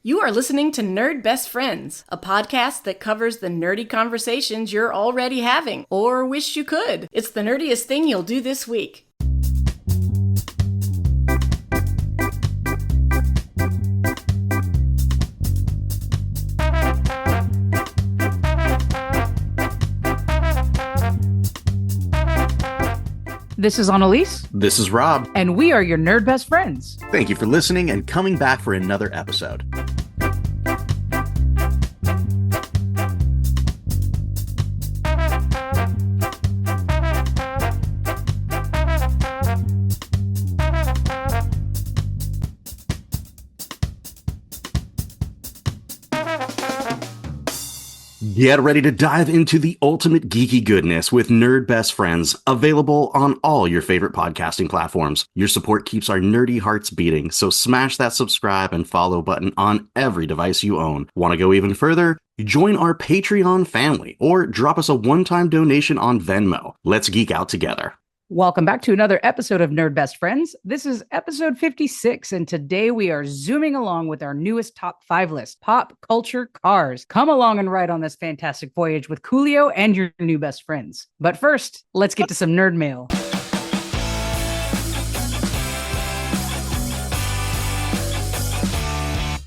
You are listening to Nerd Best Friends, a podcast that covers the nerdy conversations you're already having, or wish you could. It's the nerdiest thing you'll do this week. This is Analese. This is Rob. And we are your nerd best friends. Thank you for listening and coming back for another episode. Get ready to dive into the ultimate geeky goodness with Nerd Best Friends, available on all your favorite podcasting platforms. Your support keeps our nerdy hearts beating, so smash that subscribe and follow button on every device you own. Want to go even further? Join our Patreon family or drop us a one-time donation on Venmo. Let's geek out together. Welcome back to another episode of Nerd Best Friends. This is episode 56, and today we are zooming along with our newest top 5 list, Pop Culture Cars. Come along and ride on this fantastic voyage with Coolio and your new best friends. But first, let's get to some nerd mail.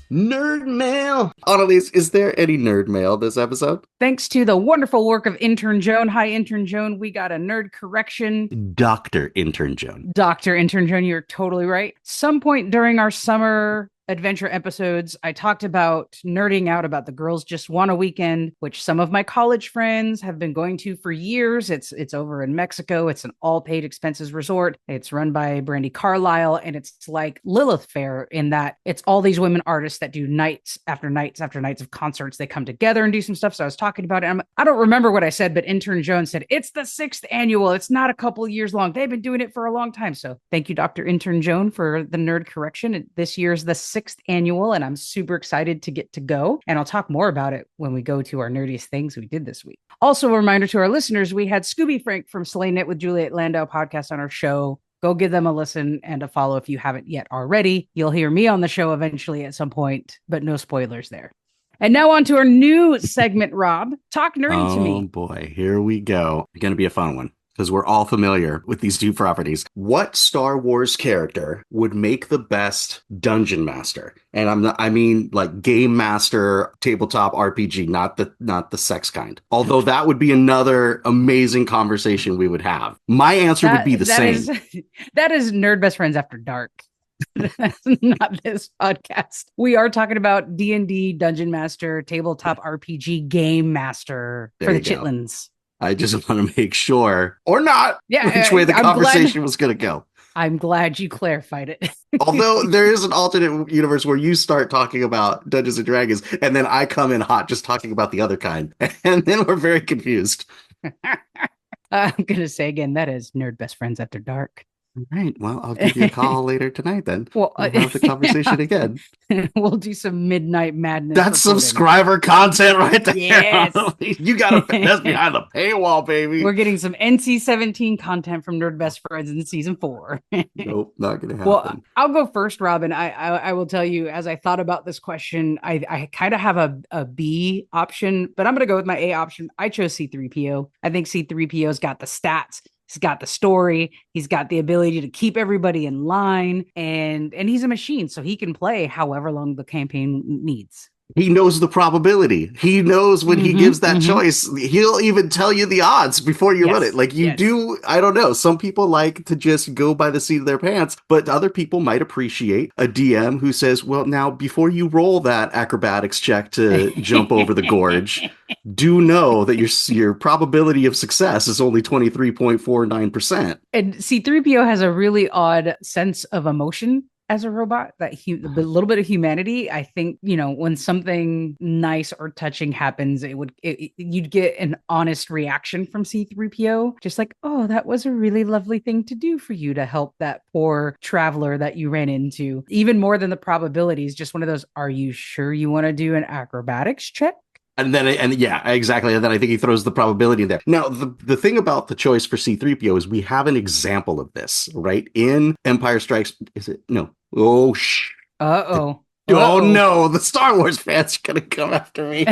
Nerd mail! Annalise, is there any nerd mail this episode? Thanks to the wonderful work of Intern Joan. Hi, Intern Joan. We got a nerd correction. Dr. Intern Joan. Dr. Intern Joan, you're totally right. Some point during our summer adventure episodes, I talked about nerding out about the Girls Just Want a Weekend, which some of my college friends have been going to for years. It's over in Mexico. It's an all-paid expenses resort. It's run by Brandi Carlile, and it's like Lilith Fair in that it's all these women artists that do nights after nights after nights of concerts. They come together and do some stuff. So I was talking about it. I don't remember what I said, but Intern Jones said, it's the 6th annual. It's not a couple years long. They've been doing it for a long time. So thank you, Dr. Intern Joan, for the nerd correction. This year's the 6th annual, and I'm super excited to get to go. And I'll talk more about it when we go to our nerdiest things we did this week. Also, a reminder to our listeners, we had Scooby Frank from Slay Knit with Juliet Landau podcast on our show. Go give them a listen and a follow if you haven't yet already. You'll hear me on the show eventually at some point, but no spoilers there. And now on to our new segment, Rob. Talk nerdy to me. Oh boy, here we go. It's going to be a fun one, because we're all familiar with these two properties. What Star Wars character would make the best dungeon master? And I mean like game master, tabletop RPG, not the sex kind. Although that would be another amazing conversation we would have. My answer would be the same. That is Nerd Best Friends After Dark. That's not this podcast. We are talking about D&D dungeon master, tabletop RPG game master for the Chitlins. I just want to make sure, or not, which way the I'm conversation was going to go. I'm glad you clarified it. Although there is an alternate universe where you start talking about Dungeons and Dragons, and then I come in hot just talking about the other kind. And then we're very confused. I'm going to say again, that is Nerd Best Friends After Dark. All right. Well, I'll give you a call later tonight then. We'll have the conversation again. We'll do some midnight madness. That's subscriber content right there. Yes. You got to that's behind the paywall, baby. We're getting some NC-17 content from Nerd Best Friends in season 4. Nope, not going to happen. Well, I'll go first, Robin. I will tell you, as I thought about this question, I kind of have a B option, but I'm going to go with my A option. I chose C-3PO. I think C-3PO's got the stats. He's got the story. He's got the ability to keep everybody in line, and he's a machine, so he can play however long the campaign needs. He knows the probability. He knows when he gives that choice. He'll even tell you the odds before you run it. Like you do, I don't know. Some people like to just go by the seat of their pants, but other people might appreciate a DM who says, well, now before you roll that acrobatics check to jump over the gorge, do know that your probability of success is only 23.49%. And C-3PO has a really odd sense of emotion as a robot, that a little bit of humanity. I think, when something nice or touching happens, you'd get an honest reaction from C-3PO, just like, oh, that was a really lovely thing to do for you to help that poor traveler that you ran into. Even more than the probabilities, just one of those, are you sure you want to do an acrobatics check? Yeah, exactly. And then I think he throws the probability in there. Now, the thing about the choice for C-3PO is we have an example of this, right? In Empire Strikes, is it? No. Oh, Uh-oh. Oh no, the Star Wars fans are gonna come after me.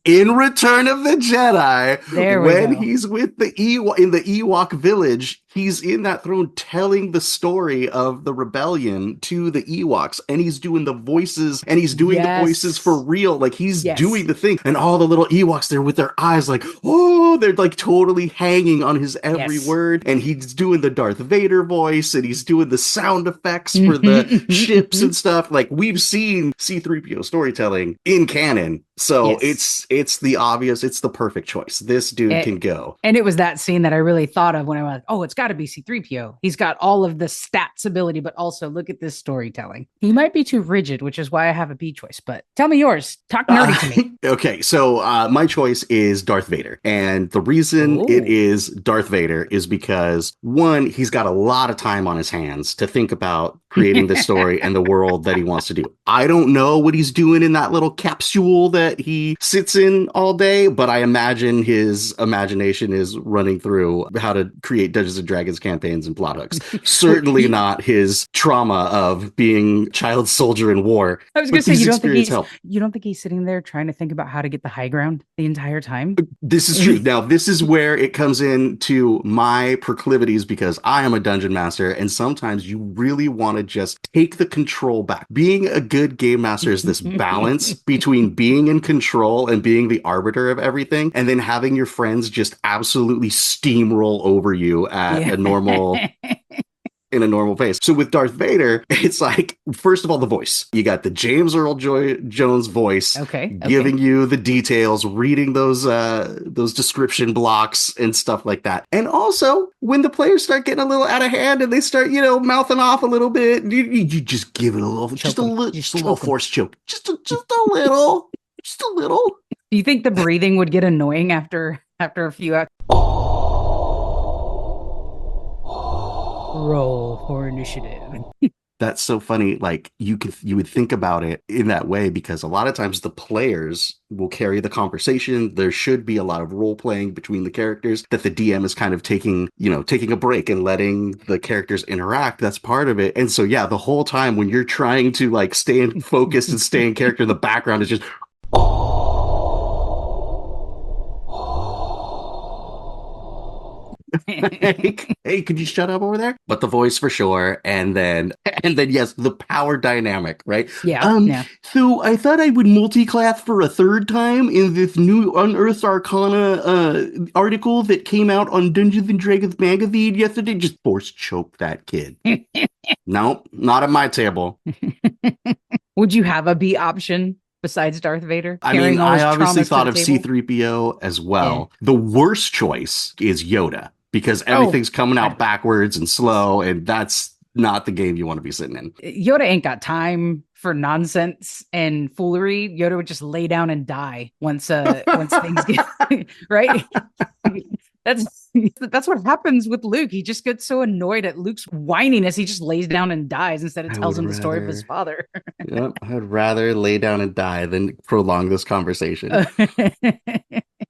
In Return of the Jedi, when he's with the in the Ewok village, he's in that throne telling the story of the rebellion to the Ewoks, and he's doing the voices, and he's doing the voices for real. Like, he's doing the thing, and all the little Ewoks there with their eyes like, oh, they're like totally hanging on his every word, and he's doing the Darth Vader voice, and he's doing the sound effects for the ships and stuff. Like, we've seen C-3PO storytelling in canon, so it's the obvious, it's the perfect choice. This dude can go. And it was that scene that I really thought of when I was, oh, it's got to be C-3PO. He's got all of the stats ability, but also look at this storytelling. He might be too rigid, which is why I have a B choice, but tell me yours. Talk nerdy to me. Okay, so my choice is Darth Vader. And the reason it is Darth Vader is because, one, he's got a lot of time on his hands to think about creating the story and the world that he wants to do. I don't know what he's doing in that little capsule that he sits in all day, but I imagine his imagination is running through how to create Dungeons and Dragons campaigns and plot hooks. Certainly not his trauma of being child soldier in war. I was going to say, you don't think he's sitting there trying to think about how to get the high ground the entire time? This is true. Now, this is where it comes into my proclivities, because I am a dungeon master, and sometimes you really want to just take the control back. Being a good game master is this balance between being in control and being the arbiter of everything, and then having your friends just absolutely steamroll over you at a normal in a normal pace. So with Darth Vader, it's like, first of all, the voice. You got the James Earl Jones voice, giving you the details, reading those description blocks and stuff like that. And also, when the players start getting a little out of hand and they start, mouthing off a little bit, you just give it a little, just a little force choke, just a little, just a little. Do you think the breathing would get annoying after a few hours? Roll for initiative. That's so funny. Like, you would think about it in that way, because a lot of times the players will carry the conversation. There should be a lot of role playing between the characters that the DM is kind of taking a break and letting the characters interact. That's part of it. And so, yeah, the whole time when you're trying to like stay in focus and stay in character, the background is just, hey, could you shut up over there? But the voice for sure, and then yes, the power dynamic, right? Yeah. So I thought I would multi-class for a third time in this new Unearthed Arcana article that came out on Dungeons and Dragons magazine yesterday. Just force choke that kid. Nope, not at my table. Would you have a B option besides Darth Vader? I mean, I obviously thought of C-3PO as well. Yeah. The worst choice is Yoda, because everything's coming out backwards and slow, and that's not the game you want to be sitting in. Yoda ain't got time for nonsense and foolery. Yoda would just lay down and die once things get right. That's what happens with Luke. He just gets so annoyed at Luke's whininess, he just lays down and dies instead of tells him the story of his father. Yep, I would rather lay down and die than prolong this conversation.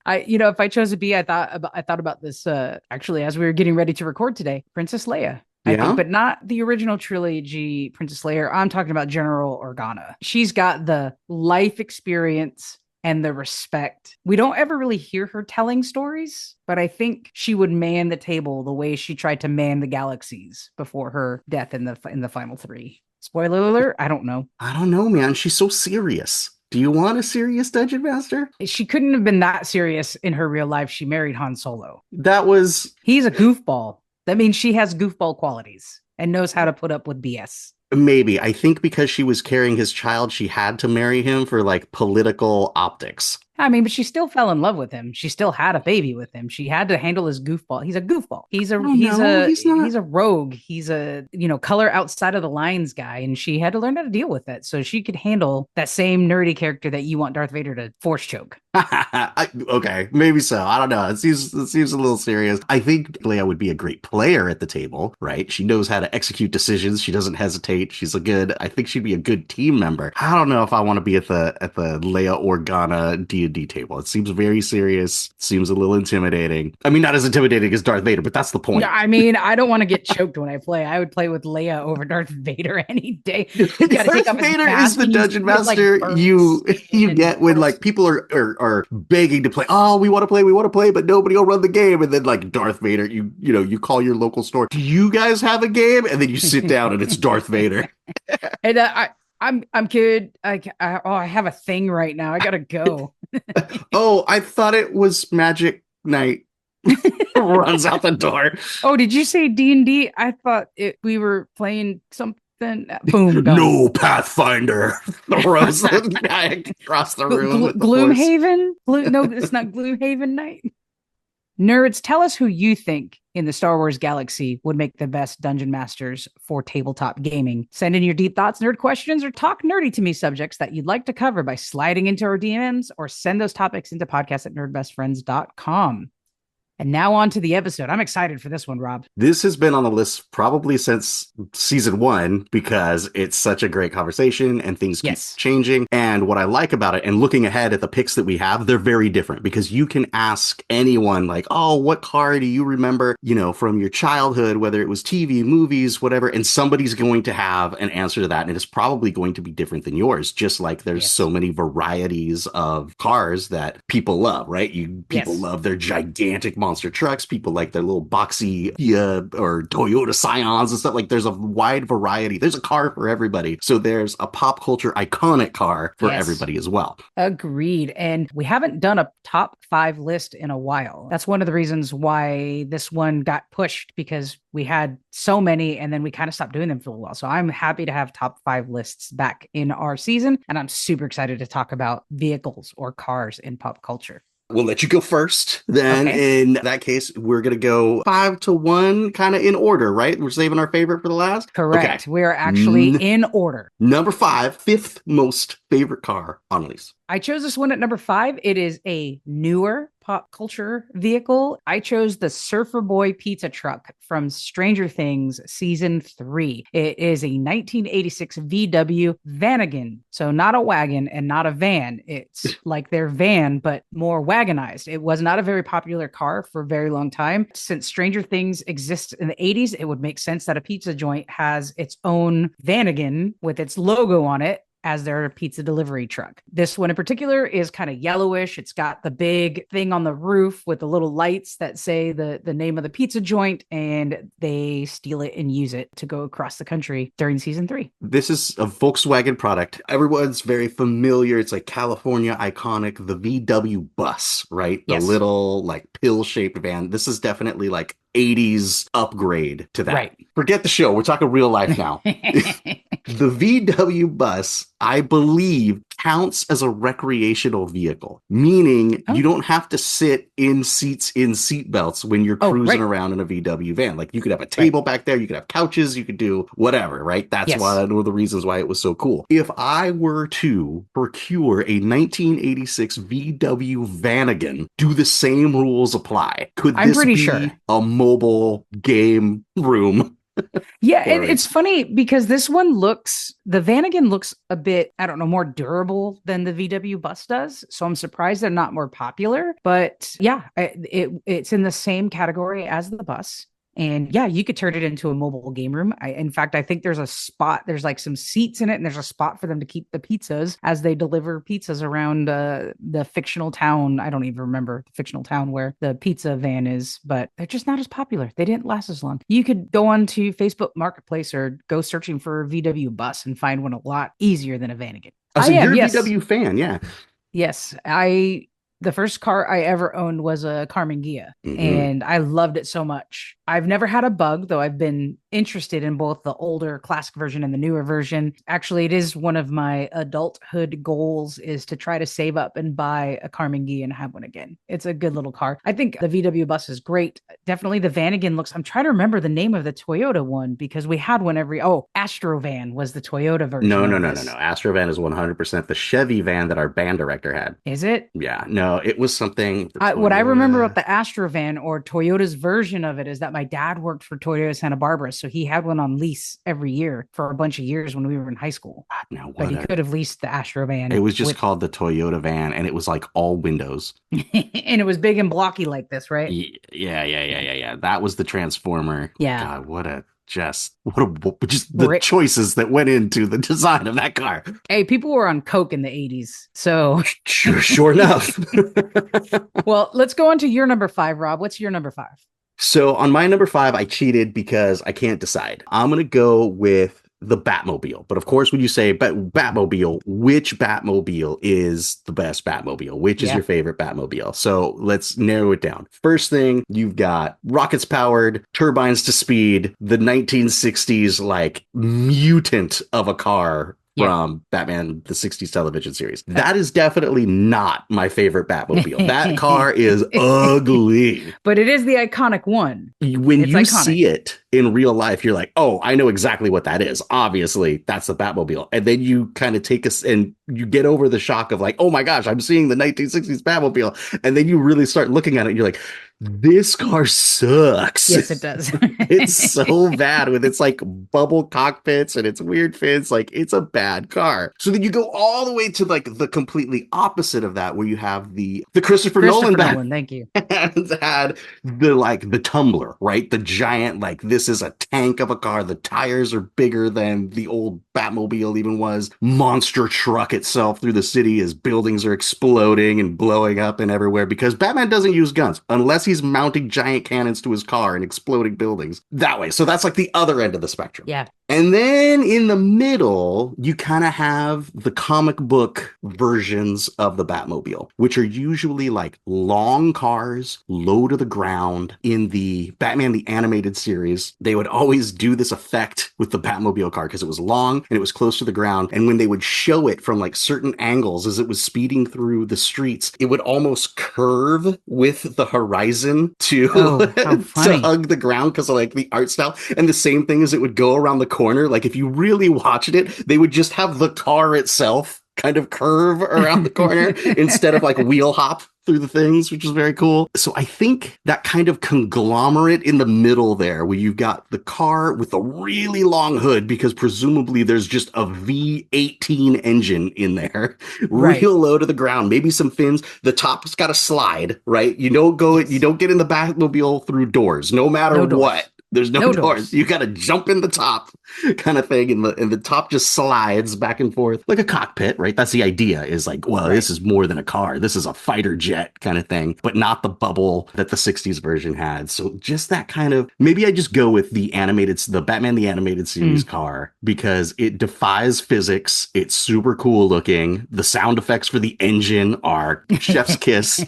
If I chose a B, I thought about this actually as we were getting ready to record today. Princess Leia. I think, but not the original trilogy Princess Leia. I'm talking about General Organa. She's got the life experience and the respect. We don't ever really hear her telling stories, but I think she would man the table the way she tried to man the galaxies before her death in the final three. Spoiler alert, I don't know. I don't know, man. She's so serious. Do you want a serious dungeon master? She couldn't have been that serious in her real life. She married Han Solo. He's a goofball. That means she has goofball qualities and knows how to put up with BS. Maybe. I think because she was carrying his child, she had to marry him for like political optics. I mean, but she still fell in love with him. She still had a baby with him. She had to handle his goofball. He's a goofball. He's a rogue. He's a, color outside of the lines guy. And she had to learn how to deal with it so she could handle that same nerdy character that you want Darth Vader to force choke. Okay, maybe so. I don't know. It seems a little serious. I think Leia would be a great player at the table, right? She knows how to execute decisions. She doesn't hesitate. I think she'd be a good team member. I don't know if I want to be at the Leia Organa D D&D table. It seems very serious. Seems a little intimidating. I mean, not as intimidating as Darth Vader, but that's the point. I mean, I don't want to get choked when I play. I would play with Leia over Darth Vader any day. Darth Vader is the dungeon master you get when like people are begging to play. Oh, we want to play, but nobody will run the game. And then like Darth Vader, you call your local store. Do you guys have a game? And then you sit down and it's Darth Vader. And I'm good. I have a thing right now. I gotta go. Oh, I thought it was Magic Night. Runs out the door. Oh, did you say D&D? I thought we were playing something. Boom. Done. No, Pathfinder. Throws the guy across the room. Gloomhaven? No, it's not Gloomhaven Night. Nerds, tell us who you think in the Star Wars galaxy would make the best dungeon masters for tabletop gaming. Send in your deep thoughts, nerd questions, or talk nerdy to me subjects that you'd like to cover by sliding into our DMs or send those topics into podcast@nerdbestfriends.com. And now on to the episode. I'm excited for this one, Rob. This has been on the list probably since season 1 because it's such a great conversation and things keep changing. And what I like about it, and looking ahead at the picks that we have, they're very different because you can ask anyone like, oh, what car do you remember, from your childhood, whether it was TV, movies, whatever, and somebody's going to have an answer to that. And it's probably going to be different than yours, just like there's so many varieties of cars that people love, right? People love their gigantic monster trucks. People like their little boxy or Toyota Scions and stuff. Like there's a wide variety. There's a car for everybody. So there's a pop culture iconic car for everybody as well. Agreed. And we haven't done a top 5 list in a while. That's one of the reasons why this one got pushed, because we had so many and then we kind of stopped doing them for a while. So I'm happy to have top 5 lists back in our season. And I'm super excited to talk about vehicles or cars in pop culture. We'll let you go first. Then in that case, we're going to go 5 to 1 kind of in order, right? We're saving our favorite for the last? Correct. Okay. We are actually in order. Number 5, 5th most favorite car on Analese. I chose this one at number 5. It is a newer pop culture vehicle. I chose the Surfer Boy pizza truck from Stranger Things season 3. It is a 1986 VW Vanagon. So not a wagon and not a van. It's like their van, but more wagonized. It was not a very popular car for a very long time. Since Stranger Things exists in the 80s, it would make sense that a pizza joint has its own Vanagon with its logo on it as their pizza delivery truck. This one in particular is kind of yellowish. It's got the big thing on the roof with the little lights that say the name of the pizza joint, and they steal it and use it to go across the country during season 3. This is a Volkswagen product. Everyone's very familiar. It's like California iconic, the VW bus, right? The little like pill-shaped van. This is definitely like 80s upgrade to that. Right. Forget the show. We're talking real life now. The VW bus, I believe, counts as a recreational vehicle, meaning you don't have to sit in seats in seat belts when you're cruising around in a VW van. Like you could have a table back there, you could have couches, you could do whatever, right? That's one of the reasons why it was so cool. If I were to procure a 1986 VW Vanagon, do the same rules apply? Could this be a mobile game room? Yeah, it's funny because this one the Vanagon looks a bit, I don't know, more durable than the VW bus does. So I'm surprised they're not more popular. But yeah, it's in the same category as the bus. And yeah, you could turn it into a mobile game room. In fact, I think there's a spot, there's like some seats in it, and there's a spot for them to keep the pizzas as they deliver pizzas around the fictional town. I don't even remember the fictional town where the pizza van is, but they're just not as popular. They didn't last as long. You could go onto Facebook Marketplace or go searching for a VW bus and find one a lot easier than a Vanagon. So you're a VW fan, yeah. Yes, the first car I ever owned was a Carmen Ghia, and I loved it so much. I've never had a bug, though I've been interested in both the older classic version and the newer version. Actually, it is one of my adulthood goals is to try to save up and buy a Carmen Ghia and have one again. It's a good little car. I think the VW bus is great. Definitely the Vanagon I'm trying to remember the name of the Toyota one because we had one Astrovan was the Toyota version. No. Astrovan is 100% the Chevy van that our band director had. Is it? Yeah. No, No, it was something. What I remember about the Astrovan or Toyota's version of it is that my dad worked for Toyota Santa Barbara. So he had one on lease every year for a bunch of years when we were in high school. Now, but he could have leased the Astrovan. It was just called the Toyota van, and it was like all windows. And it was big and blocky like this, right? Yeah. That was the Transformer. Yeah. God, what the choices that went into the design of that car. Hey, people were on coke in the 80s, so sure enough. Well, let's go on to your number 5, Rob. What's your number 5? So on my number 5, I cheated because I can't decide. I'm gonna go with the Batmobile. But of course, when you say Batmobile, which Batmobile is the best Batmobile? Which is your favorite Batmobile? So let's narrow it down. First thing, you've got rockets powered, turbines to speed, the 1960s like mutant of a car from Batman, the 60s television series. That is definitely not my favorite Batmobile. That car is ugly. But it is the iconic one. When you see it in real life, you're like, oh, I know exactly what that is. Obviously, that's the Batmobile. And then you kind of take us and you get over the shock of like, oh my gosh, I'm seeing the 1960s Batmobile. And then you really start looking at it and you're like, this car sucks. Yes, it does. It's so bad with its like bubble cockpits and its weird fins. Like, it's a bad car. So then you go all the way to like the completely opposite of that, where you have the Christopher Nolan. Thank you. Had the tumbler, right? The giant, like, this is a tank of a car. The tires are bigger than the old Batmobile even was. Monster truck itself through the city as buildings are exploding and blowing up and everywhere, because Batman doesn't use guns unless he's mounting giant cannons to his car and exploding buildings that way. So that's like the other end of the spectrum. Yeah. And then in the middle, you kind of have the comic book versions of the Batmobile, which are usually like long cars, low to the ground. In the Batman, the animated series, they would always do this effect with the Batmobile car because it was long and it was close to the ground. And when they would show it from like certain angles as it was speeding through the streets, it would almost curve with the horizon to, to hug the ground because of like the art style. And the same thing as it would go around the corner. Like if you really watched it, they would just have the car itself kind of curve around the corner instead of like wheel hop through the things, which is very cool. So I think that kind of conglomerate in the middle there, where you've got the car with a really long hood, because presumably there's just a V18 engine in there, real low to the ground, maybe some fins. The top's got a slide, right? You don't get in the Batmobile through doors, no matter what. There's no doors. You got to jump in the top kind of thing. And the top just slides back and forth like a cockpit, right? That's the idea, is like, well, this is more than a car. This is a fighter jet kind of thing, but not the bubble that the 60s version had. So just that kind of, maybe I just go with the Batman, the animated series car, because it defies physics. It's super cool looking. The sound effects for the engine are chef's kiss.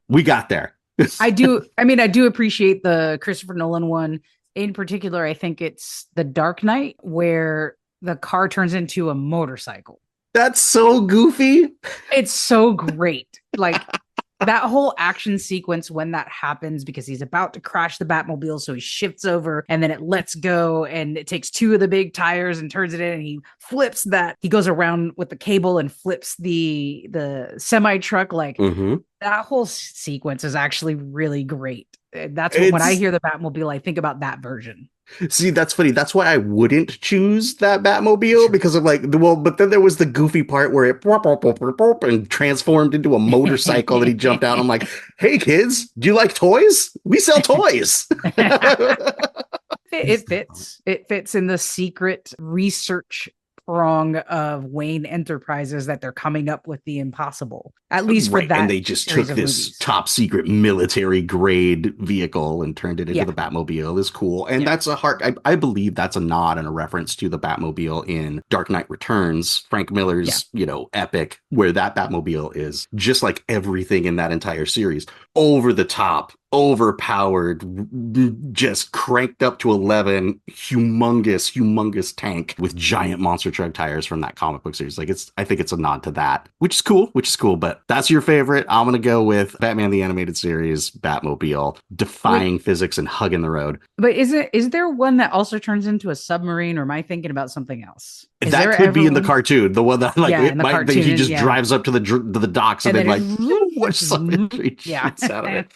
We got there. I do appreciate the Christopher Nolan one. In particular, I think it's The Dark Knight, where the car turns into a motorcycle. That's so goofy. It's so great. Like that whole action sequence when that happens, because he's about to crash the Batmobile, so he shifts over and then it lets go and it takes two of the big tires and turns it in, and he flips that. He goes around with the cable and flips the semi truck. Like that whole sequence is actually really great. That's when I hear the Batmobile, I think about that version. See, that's funny. That's why I wouldn't choose that Batmobile, because of like, but then there was the goofy part where it and transformed into a motorcycle that he jumped out. I'm like, hey kids, do you like toys? We sell toys. It fits. It fits in the secret research prong of Wayne Enterprises that they're coming up with the impossible, at least for that. And they just took this top secret military grade vehicle and turned it into the Batmobile. Is cool. And that's I believe that's a nod and a reference to the Batmobile in Dark Knight Returns, Frank Miller's, epic, where that Batmobile is just like everything in that entire series. Over the top, overpowered, just cranked up to 11, humongous tank with giant monster truck tires from that comic book series. Like, I think it's a nod to that, which is cool, but that's your favorite. I'm going to go with Batman, the animated series, Batmobile, defying physics and hugging the road. But is there one that also turns into a submarine, or am I thinking about something else? That could be in the cartoon. The one that he just drives up to the docks and then like Watch some green Yeah. shoots out of it.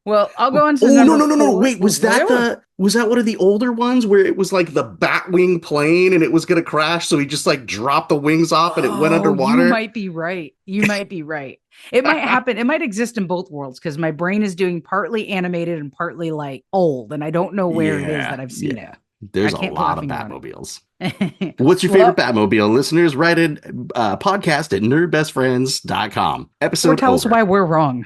Well, I'll go on to Oh, number no. four. Wait, was that one of the older ones where it was like the Batwing plane and it was going to crash? So he just like dropped the wings off and it went underwater? You might be right. It might happen. It might exist in both worlds because my brain is doing partly animated and partly like old. And I don't know where it is that I've seen it. There's a lot of Batmobiles. What's your favorite Batmobile? Listeners, write in podcast at nerdbestfriends.com. Episode or tell us over. why we're wrong.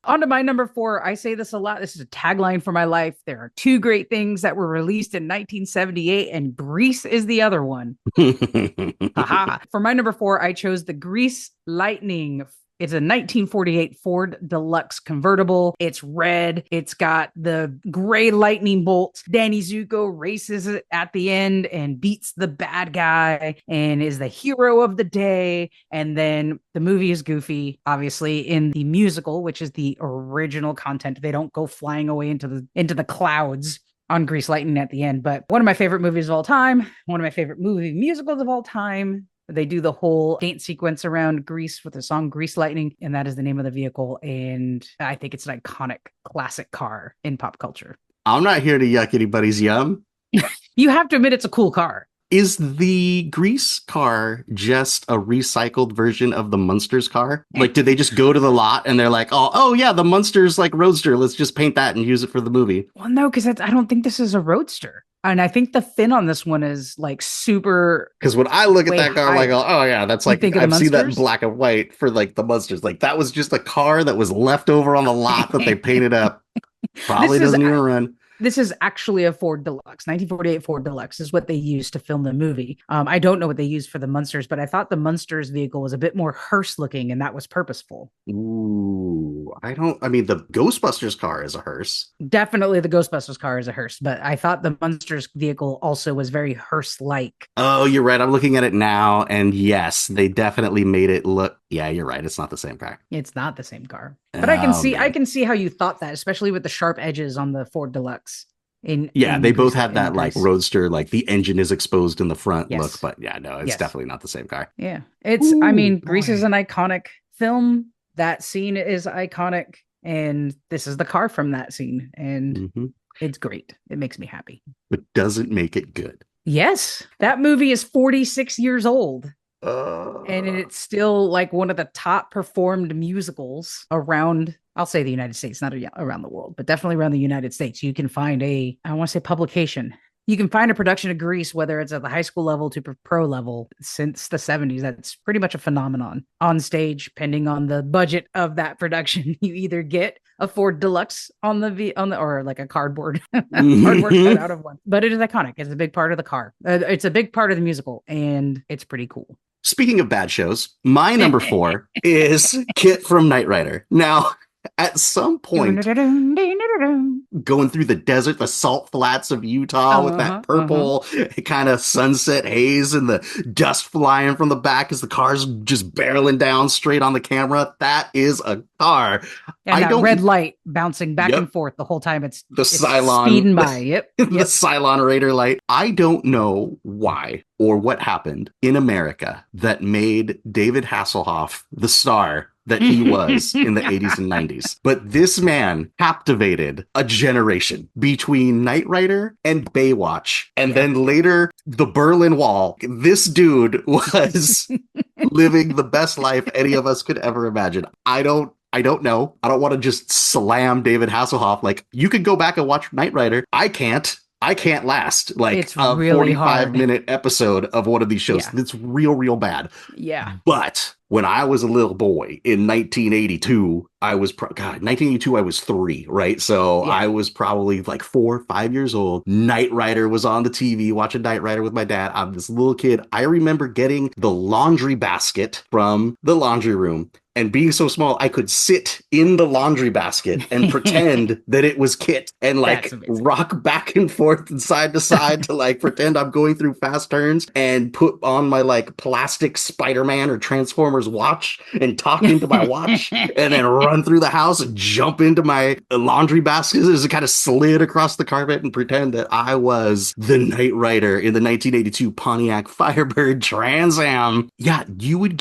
On to my number 4. I say this a lot. This is a tagline for my life. There are 2 great things that were released in 1978, and Grease is the other one. For my number 4, I chose the Grease Lightning. It's a 1948 Ford Deluxe convertible. It's red. It's got the gray lightning bolt. Danny Zuko races at the end and beats the bad guy and is the hero of the day. And then the movie is goofy, obviously, in the musical, which is the original content. They don't go flying away into the clouds on Grease Lightning at the end. But one of my favorite movies of all time, one of my favorite movie musicals of all time. They do the whole dance sequence around Grease with the song Grease Lightning, and that is the name of the vehicle. And I think it's an iconic classic car in pop culture. I'm not here to yuck anybody's yum. You have to admit it's a cool car. Is the Grease car just a recycled version of the Munsters car? Like, did they just go to the lot and they're like, oh yeah, the Munsters like Roadster, let's just paint that and use it for the movie? Well, no, because I don't think this is a Roadster. And I think the fin on this one is like super. Because when I look at that car, I'm like, oh yeah, that's like, I've seen that in black and white for like the Munsters. Like that was just a car that was left over on the lot that they painted up. Probably doesn't even run. This is actually a Ford Deluxe. 1948 Ford Deluxe is what they used to film the movie. I don't know what they used for the Munsters, but I thought the Munsters vehicle was a bit more hearse looking, and that was purposeful. Ooh, the Ghostbusters car is a hearse. Definitely the Ghostbusters car is a hearse, but I thought the Munsters vehicle also was very hearse-like. Oh, you're right. I'm looking at it now, and yes, they definitely made it look. Yeah, you're right. It's not the same car. It's not the same car. But I can see how you thought that, especially with the sharp edges on the Ford Deluxe. They both had that like Roadster, like the engine is exposed in the front yes. look, but yeah, no, it's definitely not the same car. Yeah. Grease is an iconic film. That scene is iconic, and this is the car from that scene, and it's great. It makes me happy. But doesn't make it good. Yes. That movie is 46 years old. And it's still like one of the top performed musicals around, I'll say the United States, not around the world, but definitely around the United States. You can find publication. You can find a production of Grease, whether it's at the high school level to pro level, since the 70s. That's pretty much a phenomenon. On stage, depending on the budget of that production, you either get a Ford Deluxe or like a cardboard cut out of one. But it is iconic. It's a big part of the car. It's a big part of the musical, and it's pretty cool. Speaking of bad shows, my number 4 is Kit from Knight Rider. Now, at some point, going through the desert, the salt flats of Utah with that purple kind of sunset haze and the dust flying from the back as the car's just barreling down straight on the camera. That is a car. And that red light bouncing back and forth the whole time. It's Cylon speeding by. Yep. The Cylon Raider light. I don't know why or what happened in America that made David Hasselhoff the star that he was in the 80s and 90s. But this man captivated a generation between Knight Rider and Baywatch. And then later, the Berlin Wall. This dude was living the best life any of us could ever imagine. I don't know. I don't want to just slam David Hasselhoff. Like, you could go back and watch Knight Rider. I can't last like it's a really 45-minute episode of one of these shows. Yeah. It's real bad. Yeah. But when I was a little boy in 1982, I was 1982, I was 3, right? So I was probably like 4 or 5 years old. Knight Rider was on the TV, watching Knight Rider with my dad. I'm this little kid. I remember getting the laundry basket from the laundry room. And being so small, I could sit in the laundry basket and pretend that it was Kit and like rock back and forth and side to side to like pretend I'm going through fast turns and put on my like plastic Spider-Man or Transformers watch and talk into my watch and then run through the house and jump into my laundry basket as it kind of slid across the carpet and pretend that I was the Knight Rider in the 1982 Pontiac Firebird Trans Am. Yeah, you'd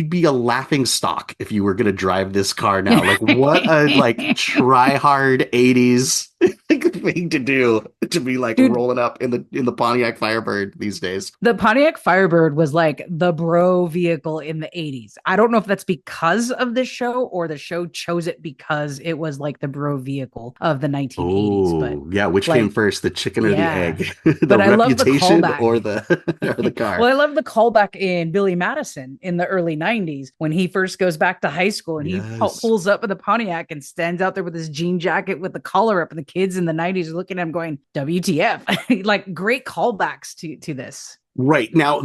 be a laughing stock if you were going to drive this car now. Like, what a like try hard 80s thing to do, to be like rolling up in the Pontiac Firebird these days. The Pontiac Firebird was like the bro vehicle in the 80s. I don't know if that's because of this show or the show chose it because it was like the bro vehicle of the 1980s. But yeah, which came first, the chicken or the egg? The but reputation or the car? Well, I love the callback in Billy Madison in the early 90s when he first goes back to high school and he pulls up with a Pontiac and stands out there with his jean jacket with the collar up, and the kids in the 90s are looking at him going, WTF? Like, great callbacks to this. Right. Now,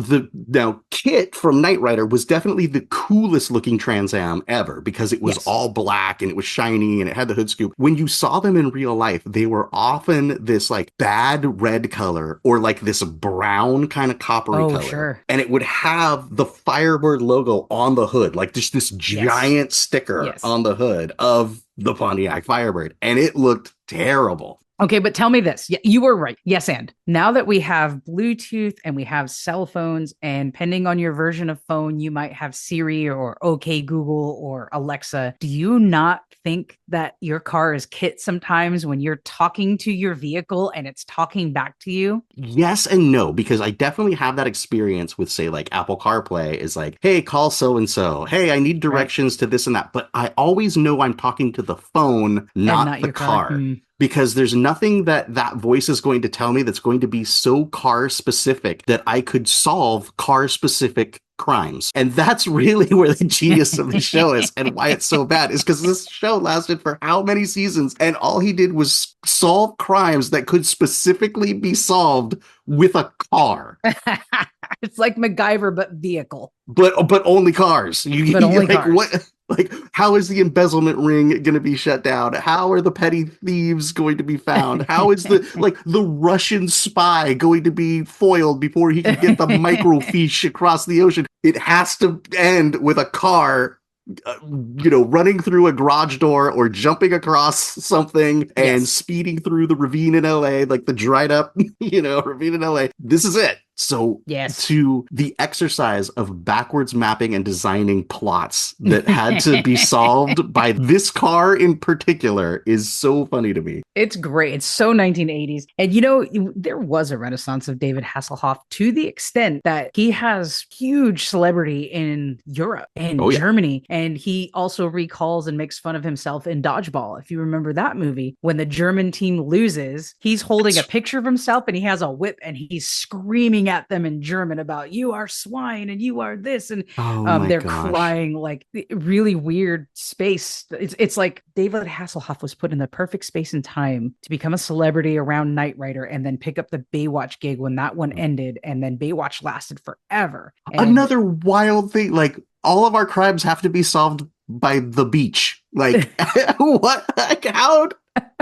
Kit from Knight Rider was definitely the coolest looking Trans Am ever because it was all black and it was shiny and it had the hood scoop. When you saw them in real life, they were often this like bad red color or like this brown kind of coppery color. Sure. And it would have the Firebird logo on the hood, like just this giant sticker on the hood of the Pontiac Firebird. And it looked terrible. Okay, but tell me this. Yeah, you were right. Yes, and now that we have Bluetooth and we have cell phones, and depending on your version of phone, you might have Siri or OK Google or Alexa. Do you not think that your car is Kit sometimes when you're talking to your vehicle and it's talking back to you? Yes and no, because I definitely have that experience with, say, like Apple CarPlay is like, hey, call so-and-so. Hey, I need directions to this and that. But I always know I'm talking to the phone, not the car. Because there's nothing that voice is going to tell me that's going to be so car specific that I could solve car specific crimes. And that's really where the genius of the show is, and why it's so bad is because this show lasted for how many seasons, and all he did was solve crimes that could specifically be solved with a car. It's like MacGyver, but vehicle. But only cars. Cars. What? Like, how is the embezzlement ring going to be shut down? How are the petty thieves going to be found? How is the Russian spy going to be foiled before he can get the microfiche across the ocean? It has to end with a car running through a garage door or jumping across something and speeding through the ravine in LA, like the dried up, ravine in LA. This is it. So to the exercise of backwards mapping and designing plots that had to be solved by this car in particular is so funny to me. It's great. It's so 1980s. And there was a renaissance of David Hasselhoff to the extent that he has huge celebrity in Europe and Germany. And he also recalls and makes fun of himself in Dodgeball. If you remember that movie, when the German team loses, he's holding a picture of himself and he has a whip and he's screaming at them in German about you are swine and you are this, and they're crying, like really weird space. It's like David Hasselhoff was put in the perfect space and time to become a celebrity around Knight Rider and then pick up the Baywatch gig when that one ended, and then Baywatch lasted forever. Another wild thing, like all of our crimes have to be solved by the beach. Like what? Like, how?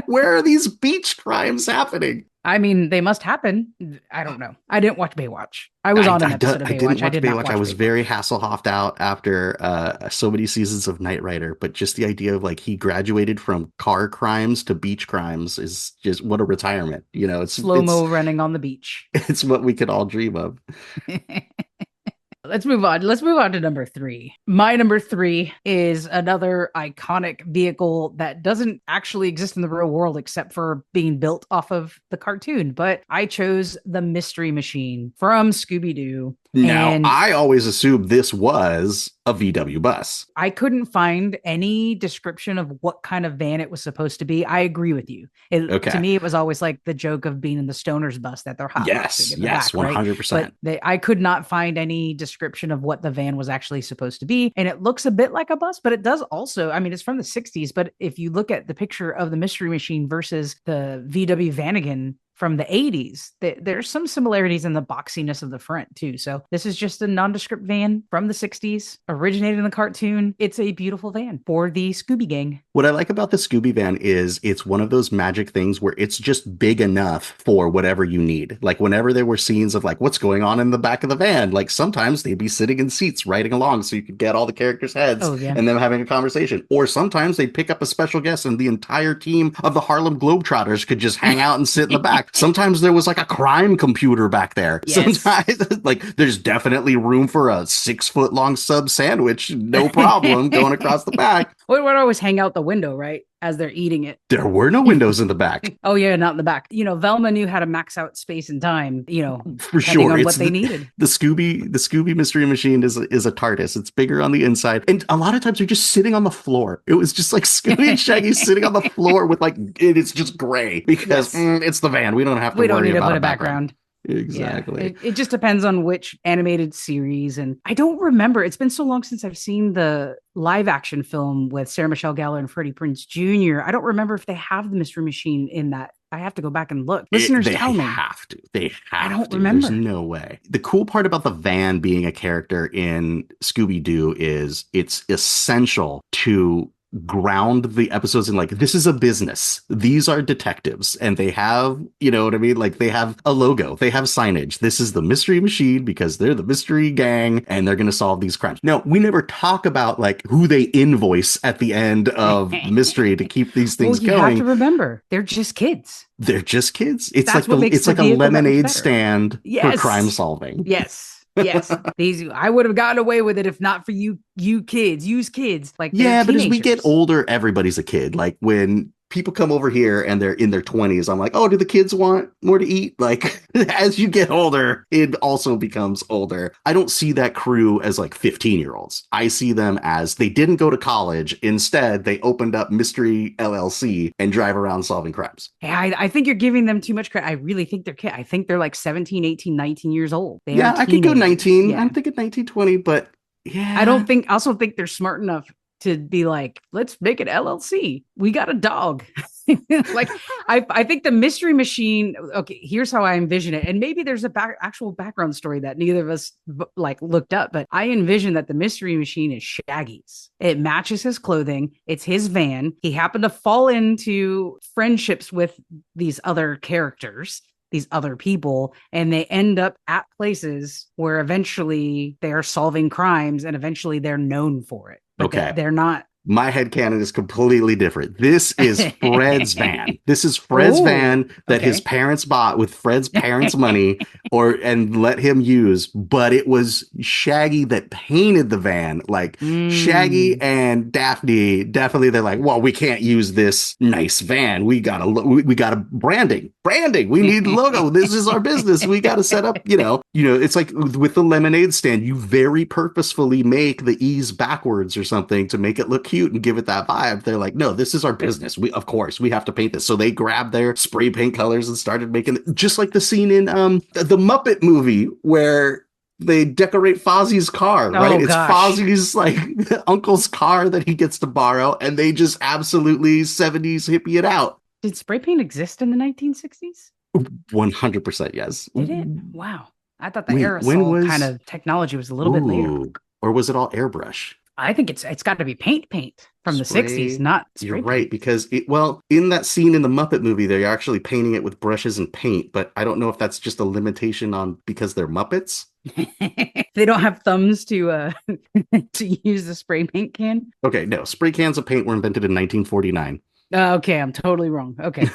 Where are these beach crimes happening? I mean, they must happen. I don't know. I didn't watch Baywatch. I was on an episode of Baywatch. I did not watch Baywatch. I was very Hasselhoffed out after so many seasons of Knight Rider, but just the idea of like he graduated from car crimes to beach crimes is just what a retirement. It's slow-mo running on the beach. It's what we could all dream of. Let's move on. Let's move on to number 3. My number 3 is another iconic vehicle that doesn't actually exist in the real world except for being built off of the cartoon. But I chose the Mystery Machine from Scooby-Doo. Now, I always assumed this was a VW bus. I couldn't find any description of what kind of van it was supposed to be. I agree with you. To me, it was always like the joke of being in the stoner's bus that they're hot. Yes, back, 100%. Right? But I could not find any description of what the van was actually supposed to be. And it looks a bit like a bus, but it does also, I mean, it's from the 60s. But if you look at the picture of the Mystery Machine versus the VW Vanagon from the 80s, there's some similarities in the boxiness of the front too. So this is just a nondescript van from the 60s, originated in the cartoon. It's a beautiful van for the Scooby Gang. What I like about the Scooby van is it's one of those magic things where it's just big enough for whatever you need. Like whenever there were scenes of like what's going on in the back of the van, like sometimes they'd be sitting in seats riding along so you could get all the characters' heads and them having a conversation. Or sometimes they'd pick up a special guest and the entire team of the Harlem Globetrotters could just hang out and sit in the back. Sometimes there was like a crime computer back there. Yes. Sometimes like there's definitely room for a 6-foot long sub sandwich. No problem going across the back. We would always hang out the window, right? As they're eating it. There were no windows in the back. Oh, yeah, not in the back. Velma knew how to max out space and time, for sure. On what they needed. The Scooby Mystery Machine is a TARDIS. It's bigger on the inside. And a lot of times they're just sitting on the floor. It was just like Scooby and Shaggy sitting on the floor with like, it's just gray because it's the van. We don't have to worry about need to put a a background. Exactly. Yeah, it just depends on which animated series. And I don't remember. It's been so long since I've seen the live action film with Sarah Michelle Gellar and Freddie Prinze Jr. I don't remember if they have the Mystery Machine in that. I have to go back and look. Listeners, tell me. They have to. I don't remember. There's no way. The cool part about the van being a character in Scooby-Doo is it's essential to ground the episodes in like, this is a business. These are detectives and they have, you know what I mean? Like they have a logo, they have signage. This is the Mystery Machine because they're the mystery gang and they're going to solve these crimes. Now, we never talk about like who they invoice at the end of mystery to keep these things going. You have to remember, they're just kids. They're just kids. It's like a lemonade stand for crime solving. Yes. Yes, I would have gotten away with it if not for you kids. Like, yeah, but as we get older, everybody's a kid. Like when people come over here and they're in their 20s, I'm like, oh, do the kids want more to eat? Like as you get older, it also becomes older. I don't see that crew as like 15-year-olds. I see them as they didn't go to college. Instead, they opened up Mystery LLC and drive around solving crimes. Yeah, I think you're giving them too much credit. I really think they're kids. I think they're like 17, 18, 19 years old. I could go 19. Yeah. I'm thinking 19, 20, but yeah. I also think they're smart enough to be like, let's make an LLC. We got a dog. Like, I think the Mystery Machine. Okay, here's how I envision it, and maybe there's a actual background story that neither of us like looked up. But I envision that the Mystery Machine is Shaggy's. It matches his clothing. It's his van. He happened to fall into friendships with these other characters, these other people, and they end up at places where eventually they are solving crimes, and eventually they're known for it. But okay, they're not. My headcanon is completely different. This is Fred's van. This is Fred's van that his parents bought with Fred's parents' money and let him use. But it was Shaggy that painted the van. Like Shaggy and Daphne, definitely they're like, well, we can't use this nice van. We gotta branding. We need logo. This is our business. We gotta set up, it's like with the lemonade stand, you very purposefully make the E's backwards or something to make it look cute and give it that vibe. They're like, no, this is our business. We have to paint this. So they grabbed their spray paint colors and started making it, just like the scene in the Muppet movie where they decorate Fozzie's car, right? It's Fozzie's like uncle's car that he gets to borrow, and they just absolutely 70s hippie it out. Did spray paint exist in the 1960s? 100% yes. Did it? Wow. I thought the aerosol kind of technology was a little bit later. Or was it all airbrush? I think it's got to be paint from the 60s, not spray You're paint. right, because in that scene in the Muppet movie, they're actually painting it with brushes and paint, but I don't know if that's just a limitation on because they're Muppets. They don't have thumbs to use the spray paint can. Okay, no, spray cans of paint were invented in 1949. Okay, I'm totally wrong. Okay.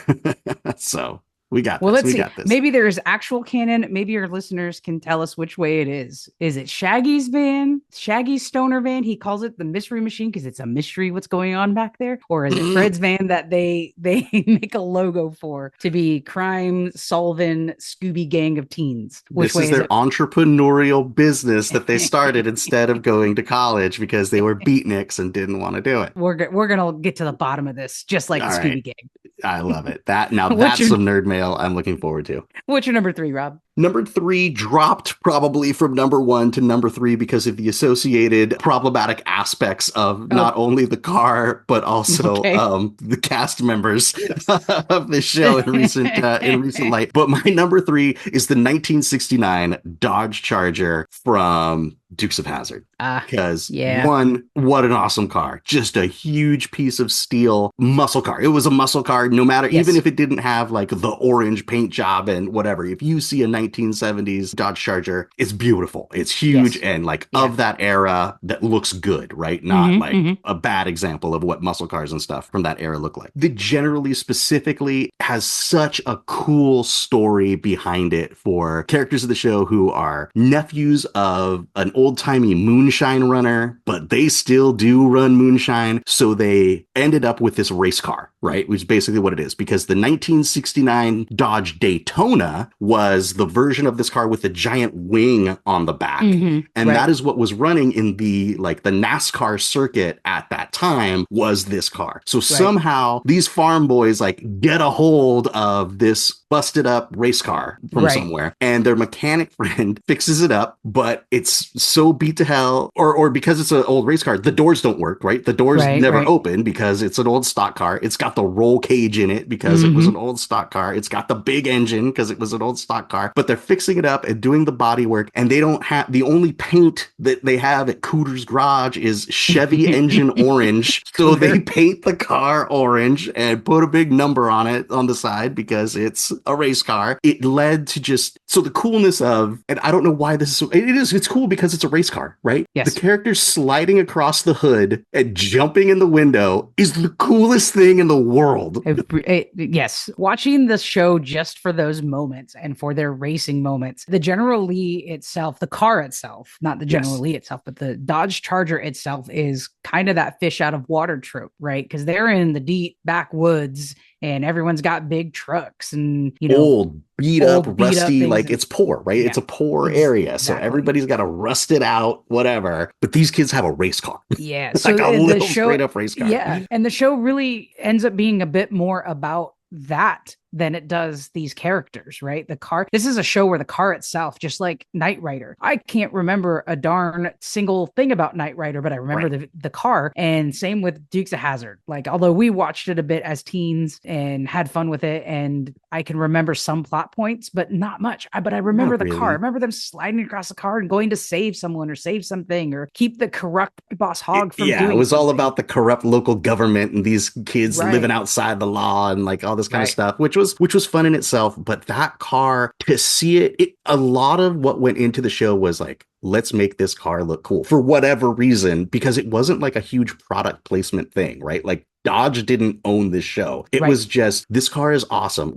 So we got this. Well, let's see. Got this. Maybe there is actual canon. Maybe your listeners can tell us which way it is. Is it Shaggy's van? Shaggy's stoner van? He calls it the Mystery Machine because it's a mystery what's going on back there. Or is it Fred's van that they make a logo for to be crime solving Scooby gang of teens? This is their entrepreneurial business that they started instead of going to college because they were beatniks and didn't want to do it. We're gonna get to the bottom of this, just like the Scooby gang. I love it. That's some nerd mail I'm looking forward to. What's your number 3, Rob? Number 3 dropped probably from number 1 to number 3 because of the associated problematic aspects of not only the car, but also the cast members of the show in recent light. But my number 3 is the 1969 Dodge Charger from Dukes of Hazzard. Because one, what an awesome car. Just a huge piece of steel muscle car. It was a muscle car, no matter, even if it didn't have like the orange paint job and whatever. If you see a 1970s Dodge Charger. It's beautiful. It's huge and like of that era that looks good, right? Not like a bad example of what muscle cars and stuff from that era look like. The Generally specifically has such a cool story behind it for characters of the show who are nephews of an old-timey moonshine runner, but they still do run moonshine. So they ended up with this race car, right? Which is basically what it is, because the 1969 Dodge Daytona was the version of this car with a giant wing on the back. And that is what was running in the NASCAR circuit at that time, was this car. So somehow these farm boys like get a hold of this busted up race car from somewhere, and their mechanic friend fixes it up, but it's so beat to hell, or because it's an old race car, the doors don't work, right? The doors never open because it's an old stock car. It's got the roll cage in it because it was an old stock car. It's got the big engine because it was an old stock car, but they're fixing it up and doing the body work, and they don't have, the only paint that they have at Cooter's Garage is Chevy engine orange. So they paint the car orange and put a big number on it on the side because it's a race car. It led to just, so the coolness of, and I don't know why this is so, it's cool because it's a race car, right? Yes. The character sliding across the hood and jumping in the window is the coolest thing in the world. Yes. Watching the show just for those moments and for their racing moments, the General Lee itself, the car itself, not the General Lee itself, but the Dodge Charger itself is kind of that fish out of water trope, right? Because they're in the deep backwoods and everyone's got big trucks and, you know, old, beat up, rusty, like it's poor, right? Yeah, it's a poor area. So everybody's got to rust it out, whatever. But these kids have a race car. Yeah. It's so like a little straight up race car. Yeah. And the show really ends up being a bit more about that than it does these characters, right? The car, this is a show where the car itself, just like Knight Rider, I can't remember a darn single thing about Knight Rider, but I remember the car. And same with Dukes of Hazzard. Like, although we watched it a bit as teens and had fun with it, and I can remember some plot points, but not much. But I remember the car. I remember them sliding across the car and going to save someone or save something or keep the corrupt Boss Hogg from doing it was something. all about the corrupt local government and these kids living outside the law and like all this kind of stuff, which was fun in itself. But that car, to see it, a lot of what went into the show was like, let's make this car look cool for whatever reason, because it wasn't like a huge product placement thing, right? Like Dodge didn't own this show. It was just, this car is awesome.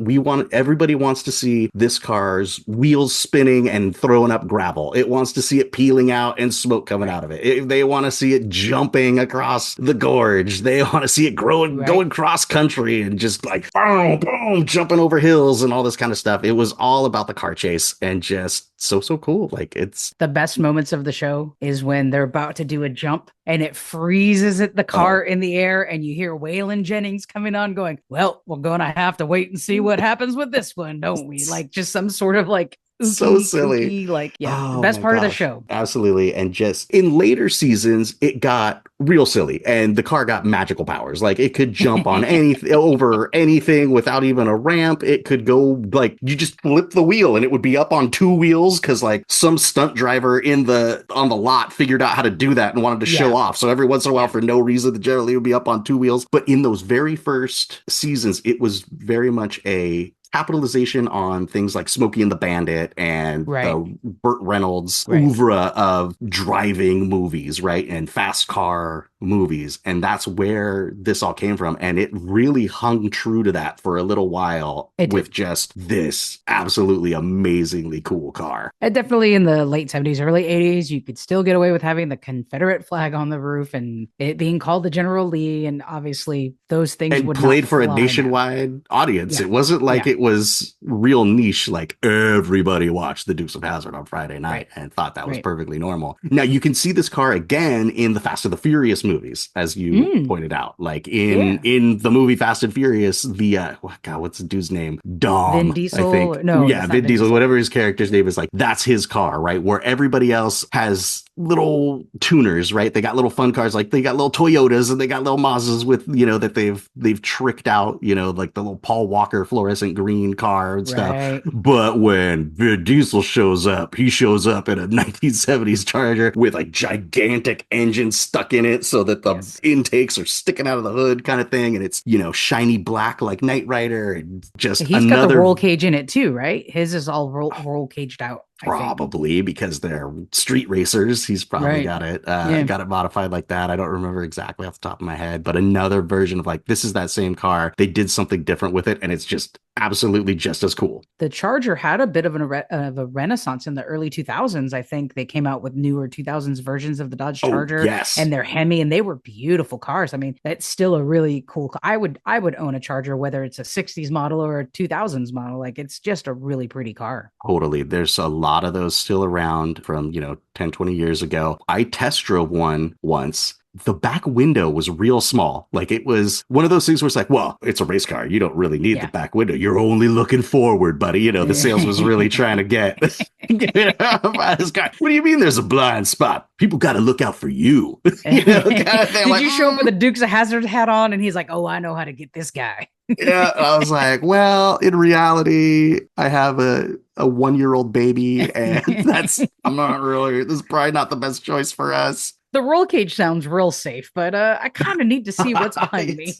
Everybody wants to see this car's wheels spinning and throwing up gravel. It wants to see it peeling out and smoke coming out of it. They want to see it jumping across the gorge. They want to see it going cross country and just like boom, boom, jumping over hills and all this kind of stuff. It was all about the car chase and just so cool. Like, it's the best moments of the show is when they're about to do a jump and it freezes the car in the air, and you hear Waylon Jennings coming on going, well, we're gonna have to wait and see what happens with this one, don't we? Like, just some sort of like so silly, the best part of the show. Absolutely. And just in later seasons, it got real silly, and the car got magical powers. Like, it could jump on anything, over anything without even a ramp. It could go, like, you just flip the wheel and it would be up on two wheels because like some stunt driver on the lot figured out how to do that and wanted to show off. So every once in a while, for no reason, the General Lee would be up on two wheels. But in those very first seasons, it was very much a capitalization on things like Smokey and the Bandit and the Burt Reynolds oeuvre of driving movies, right? And fast car movies. And that's where this all came from. And it really hung true to that for a little while with just this absolutely amazingly cool car. And definitely in the late 70s, early 80s, you could still get away with having the Confederate flag on the roof and it being called the General Lee. And obviously those things and would played not for a fly nationwide audience. It wasn't like it was real niche, like everybody watched the Dukes of Hazzard on Friday night and thought that was perfectly normal. Now you can see this car again in the Fast and the Furious movies, as you pointed out. Like in the movie Fast and Furious, the what's the dude's name? Dom, Vin Diesel? I think. No, Vin Diesel, whatever his character's name is, like that's his car, right? Where everybody else has little tuners, right? They got little fun cars, like they got little Toyotas and they got little Mazdas with, that they've tricked out, like the little Paul Walker fluorescent green car and stuff. But when Vin Diesel shows up, he shows up in a 1970s Charger with a gigantic engine stuck in it. So so that the intakes are sticking out of the hood kind of thing. And it's, shiny black like Knight Rider and just He's got the roll cage in it too, right? His is all roll caged out. Probably because they're street racers. He's probably got it modified like that. I don't remember exactly off the top of my head, but another version of like, this is that same car. They did something different with it, and it's just absolutely just as cool. The Charger had a bit of a renaissance in the early 2000s. I think they came out with newer 2000s versions of the Dodge Charger and their Hemi, and they were beautiful cars. I mean, that's still a really cool car. I would own a Charger, whether it's a 60s model or a 2000s model. Like, it's just a really pretty car. Totally. There's a lot of those still around from, 10, 20 years ago. I test drove one once. The back window was real small. Like, it was one of those things where it's like, well, it's a race car. You don't really need the back window. You're only looking forward, buddy. The sales was really trying to get this guy. What do you mean there's a blind spot? People got to look out for you. Did you show up with a Dukes of Hazzard hat on? And he's like, oh, I know how to get this guy. Yeah, I was like, well, in reality, I have a 1-year-old baby, and this is probably not the best choice for us. The roll cage sounds real safe, but I kind of need to see what's behind me.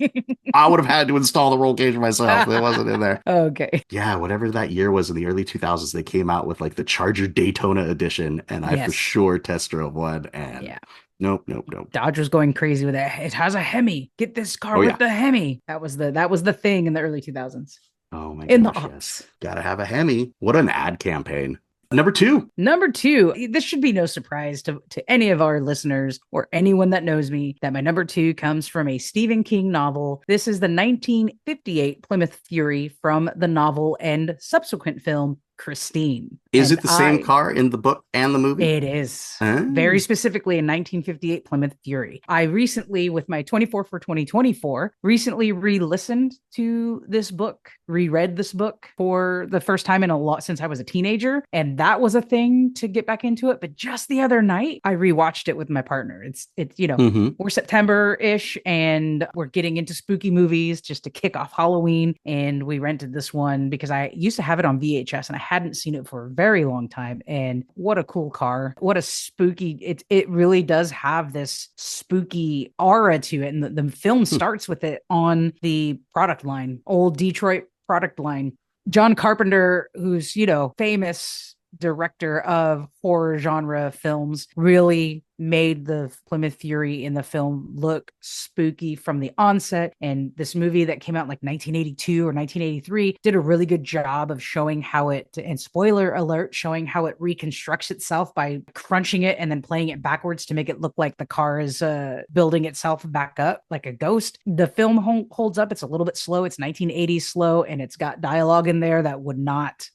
I would have had to install the roll cage myself. It wasn't in there. Okay. Yeah, whatever that year was in the early 2000s, they came out with like the Charger Daytona edition, and I for sure test drove one. And Nope. Dodge was going crazy with it. It has a Hemi. Get this car with the Hemi. That was the thing in the early 2000s. Oh my gosh, yes. Gotta have a Hemi. What an ad campaign. Number two. This should be no surprise to any of our listeners or anyone that knows me that my number two comes from a Stephen King novel. This is the 1958 Plymouth Fury from the novel and subsequent film Christine. Is it the same car in the book and the movie? It is. Very specifically in 1958 Plymouth Fury. I recently, with my 24 for 2024, recently re-listened to this book, reread this book for the first time in a lot since I was a teenager. And that was a thing to get back into it. But just the other night, I rewatched it with my partner. It's we're September-ish and we're getting into spooky movies just to kick off Halloween. And we rented this one because I used to have it on VHS and I hadn't seen it for a very long time. And what a cool car. What a spooky, it really does have this spooky aura to it. And the film starts with it on the product line, old Detroit product line. John Carpenter, who's, famous director of horror genre films, really made the Plymouth Fury in the film look spooky from the onset. And this movie that came out in like 1982 or 1983 did a really good job of showing how it, and spoiler alert, showing how it reconstructs itself by crunching it and then playing it backwards to make it look like the car is building itself back up like a ghost. The film holds up. It's a little bit slow. It's 1980s slow, and it's got dialogue in there that would not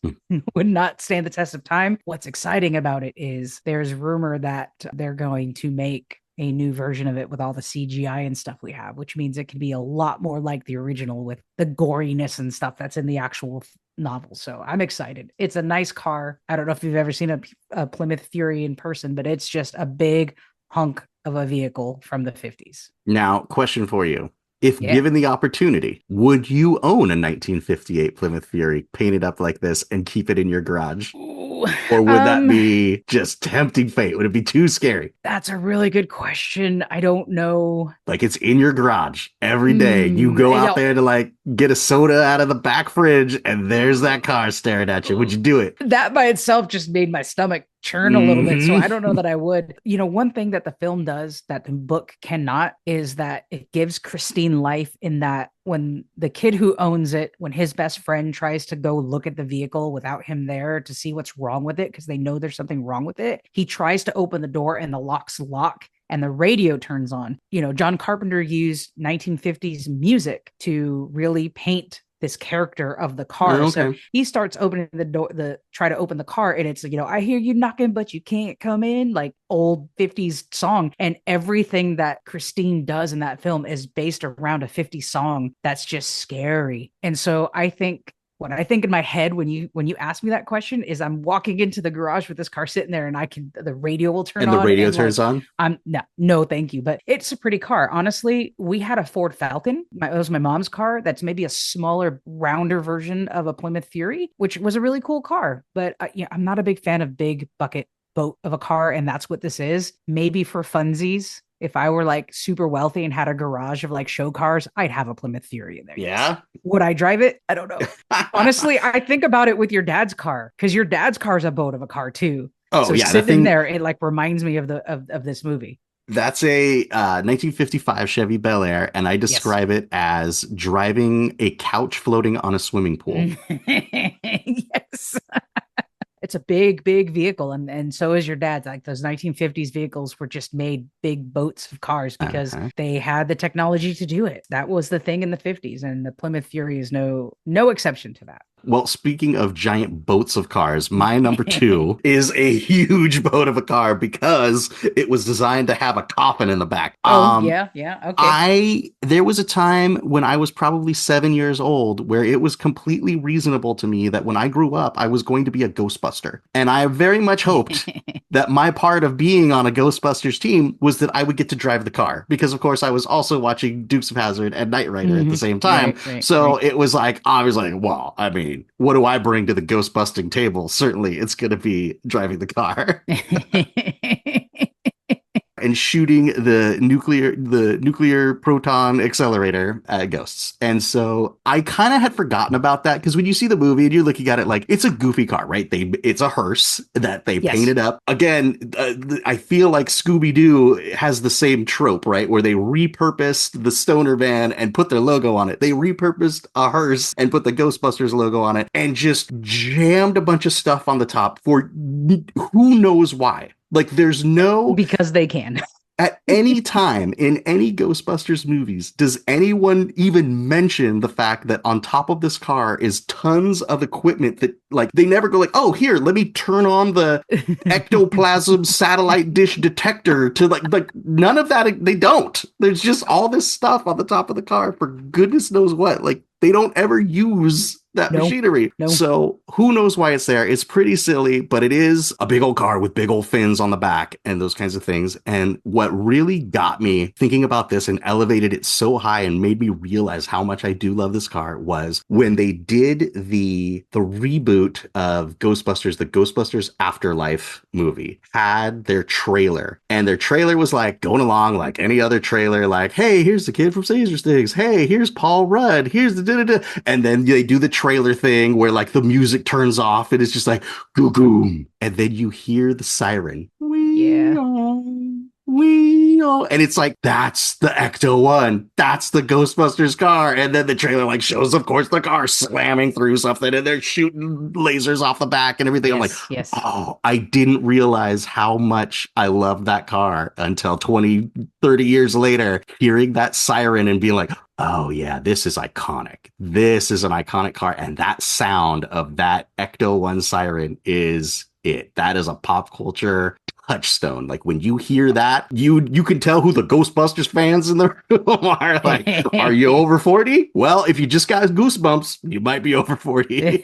stand the test of time. What's exciting about it is there's rumor that they're going to make a new version of it with all the CGI and stuff we have, which means it can be a lot more like the original with the goriness and stuff that's in the actual novel. So I'm excited. It's a nice car. I don't know if you've ever seen a Plymouth Fury in person, but it's just a big hunk of a vehicle from the 50s. Now, question for you. If given the opportunity, would you own a 1958 Plymouth Fury painted up like this and keep it in your garage? Or would that be just tempting fate? Would it be too scary? That's a really good question. I don't know. Like, it's in your garage every day. You go out there to like get a soda out of the back fridge and there's that car staring at you. Would you do it? That by itself just made my stomach churn a little bit. So I don't know that I would. One thing that the film does that the book cannot is that it gives Christine life, in that when the kid who owns it, when his best friend tries to go look at the vehicle without him there to see what's wrong with it, because they know there's something wrong with it, he tries to open the door and the locks lock and the radio turns on. John Carpenter used 1950s music to really paint this character of the car. Okay. So he starts opening the door, try to open the car, and it's, I hear you knocking, but you can't come in, like old 50s song. And everything that Christine does in that film is based around a 50s song that's just scary. And so I think what I think in my head when you ask me that question is I'm walking into the garage with this car sitting there and the radio will turn on. And the radio turns on? No, thank you. But it's a pretty car. Honestly, we had a Ford Falcon. It was my mom's car. That's maybe a smaller, rounder version of a Plymouth Fury, which was a really cool car. But I'm not a big fan of big bucket boat of a car. And that's what this is. Maybe for funsies. if I were like super wealthy and had a garage of like show cars, I'd have a Plymouth Fury in there. Yeah. Would I drive it? I don't know. Honestly, I think about it with your dad's car, because your dad's car is a boat of a car too. Oh, so yeah. sitting there, it like reminds me of this movie. That's a 1955 Chevy Bel Air, and I describe it as driving a couch floating on a swimming pool. Yes. It's a big, big vehicle. And so is your dad's. Like those 1950s vehicles were just made big boats of cars because they had the technology to do it. That was the thing in the 50s. And the Plymouth Fury is no exception to that. Well, speaking of giant boats of cars, my number 2 is a huge boat of a car because it was designed to have a coffin in the back. Yeah. Okay. There was a time when I was probably 7 years old where it was completely reasonable to me that when I grew up, I was going to be a Ghostbuster. And I very much hoped that my part of being on a Ghostbusters team was that I would get to drive the car. Because, of course, I was also watching Dukes of Hazzard and Knight Rider at the same time. It was like, I was like, well, I mean, what do I bring to the ghost busting table? Certainly it's going to be driving the car. And shooting the nuclear proton accelerator at ghosts. And so I kind of had forgotten about that, because when you see the movie and you're looking at it like it's a goofy car, right? It's a hearse that they painted up. Again, I feel like Scooby-Doo has the same trope, right? Where they repurposed the Stoner van and put their logo on it. They repurposed a hearse and put the Ghostbusters logo on it and just jammed a bunch of stuff on the top for who knows why. Like, there's no... Because they can. At any time in any Ghostbusters movies, does anyone even mention the fact that on top of this car is tons of equipment that, like, they never go like, oh, here, let me turn on the ectoplasm satellite dish detector to like none of that. They don't. There's just all this stuff on the top of the car for goodness knows what. Like, they don't ever use that machinery. So who knows why it's there? It's pretty silly, but it is a big old car with big old fins on the back and those kinds of things. And what really got me thinking about this and elevated it so high and made me realize how much I do love this car was when they did the reboot of Ghostbusters, the Ghostbusters Afterlife movie had their trailer, and their trailer was like going along like any other trailer, like, hey, here's the kid from Stranger Things. Hey, here's Paul Rudd. Here's the da-da-da. And then they do the trailer thing where like the music turns off and it's just like goo, and then you hear the siren. And it's like, that's the Ecto-1. That's the Ghostbusters car. And then the trailer like shows, of course, the car slamming through something and they're shooting lasers off the back and everything. I'm like, oh, I didn't realize how much I loved that car until 20, 30 years later, hearing that siren and being like, oh yeah, this is iconic. This is an iconic car. And that sound of that Ecto-1 siren is it. That is a pop culture touchstone. Like, when you hear that, you can tell who the Ghostbusters fans in the room are. Like, are you over 40? Well, if you just got goosebumps, you might be over 40.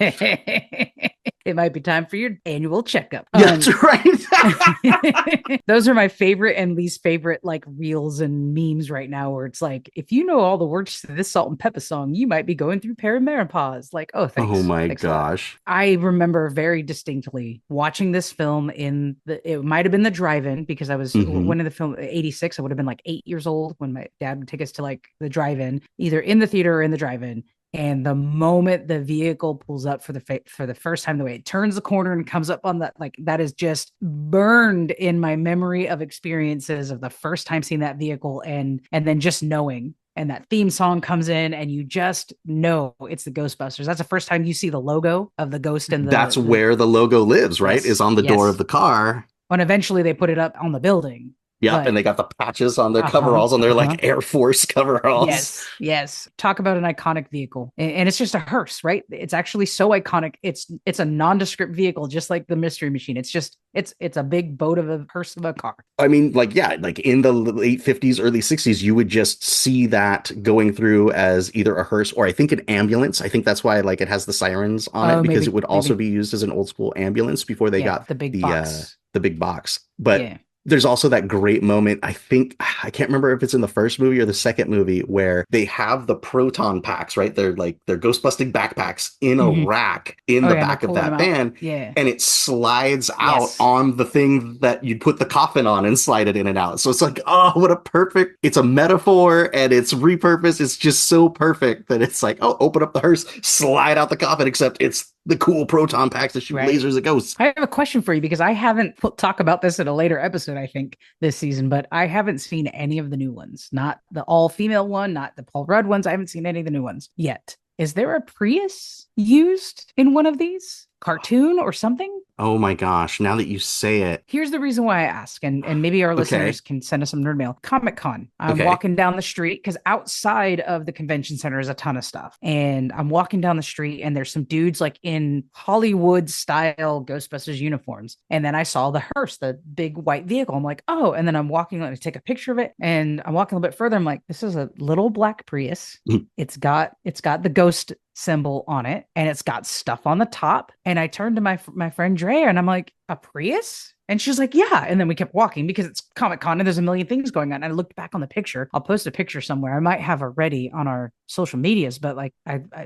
It might be time for your annual checkup. That's right. Those are my favorite and least favorite like reels and memes right now, where it's like, if you know all the words to this Salt and Pepper song, you might be going through perimenopause. Like, oh, thanks. Oh my thanks gosh. I remember very distinctly watching this film it might have been the drive-in, because I was when in the film 86, I would have been like 8 years old when my dad would take us to like the drive-in, either in the theater or in the drive-in. And the moment the vehicle pulls up for the first time, the way it turns the corner and comes up on that, like, that is just burned in my memory of experiences of the first time seeing that vehicle, and then just knowing. And that theme song comes in and you just know it's the Ghostbusters. That's the first time you see the logo of the ghost. And that's where the logo lives, right? Is on the door of the car. And eventually they put it up on the building. Yeah, and they got the patches on their coveralls, on their like Air Force coveralls. Yes. Talk about an iconic vehicle. And it's just a hearse, right? It's actually so iconic. It's a nondescript vehicle, just like the Mystery Machine. It's just, it's a big boat of a hearse of a car. I mean, like, yeah, like in the late 50s, early 60s, you would just see that going through as either a hearse or I think an ambulance. I think that's why like it has the sirens on it, because it would also be used as an old school ambulance before they got the big box. The big box. But There's also that great moment. I can't remember if it's in the first movie or the second movie where they have the proton packs, right? They're ghost busting backpacks in a rack in the back of that van. Yeah. And it slides out on the thing that you'd put the coffin on and slide it in and out. So it's like, oh, what a perfect, it's a metaphor and it's repurposed. It's just so perfect that it's like, oh, open up the hearse, slide out the coffin, except it's the cool proton packs that shoot lasers at ghosts. I have a question for you because I haven't talk about this in a later episode, I think, this season, but I haven't seen any of the new ones. Not the all-female one, not the Paul Rudd ones. I haven't seen any of the new ones yet. Is there a Prius used in one of these? Cartoon or something? Oh my gosh, now that you say it. Here's the reason why I ask, and maybe our listeners can send us some nerd mail. Comic-Con. I'm walking down the street because outside of the convention center is a ton of stuff. And I'm walking down the street and there's some dudes like in Hollywood style Ghostbusters uniforms. And then I saw the hearse, the big white vehicle. I'm like, oh, and then I'm walking, I take a picture of it and I'm walking a little bit further. I'm like, this is a little black Prius. It's got the ghost symbol on it and it's got stuff on the top. And I turned to my friend Drea and I'm like, a Prius? And she's like, yeah. And then we kept walking because it's Comic-Con and there's a million things going on. And I looked back on the picture. I'll post a picture somewhere. I might have it ready on our social medias, but like,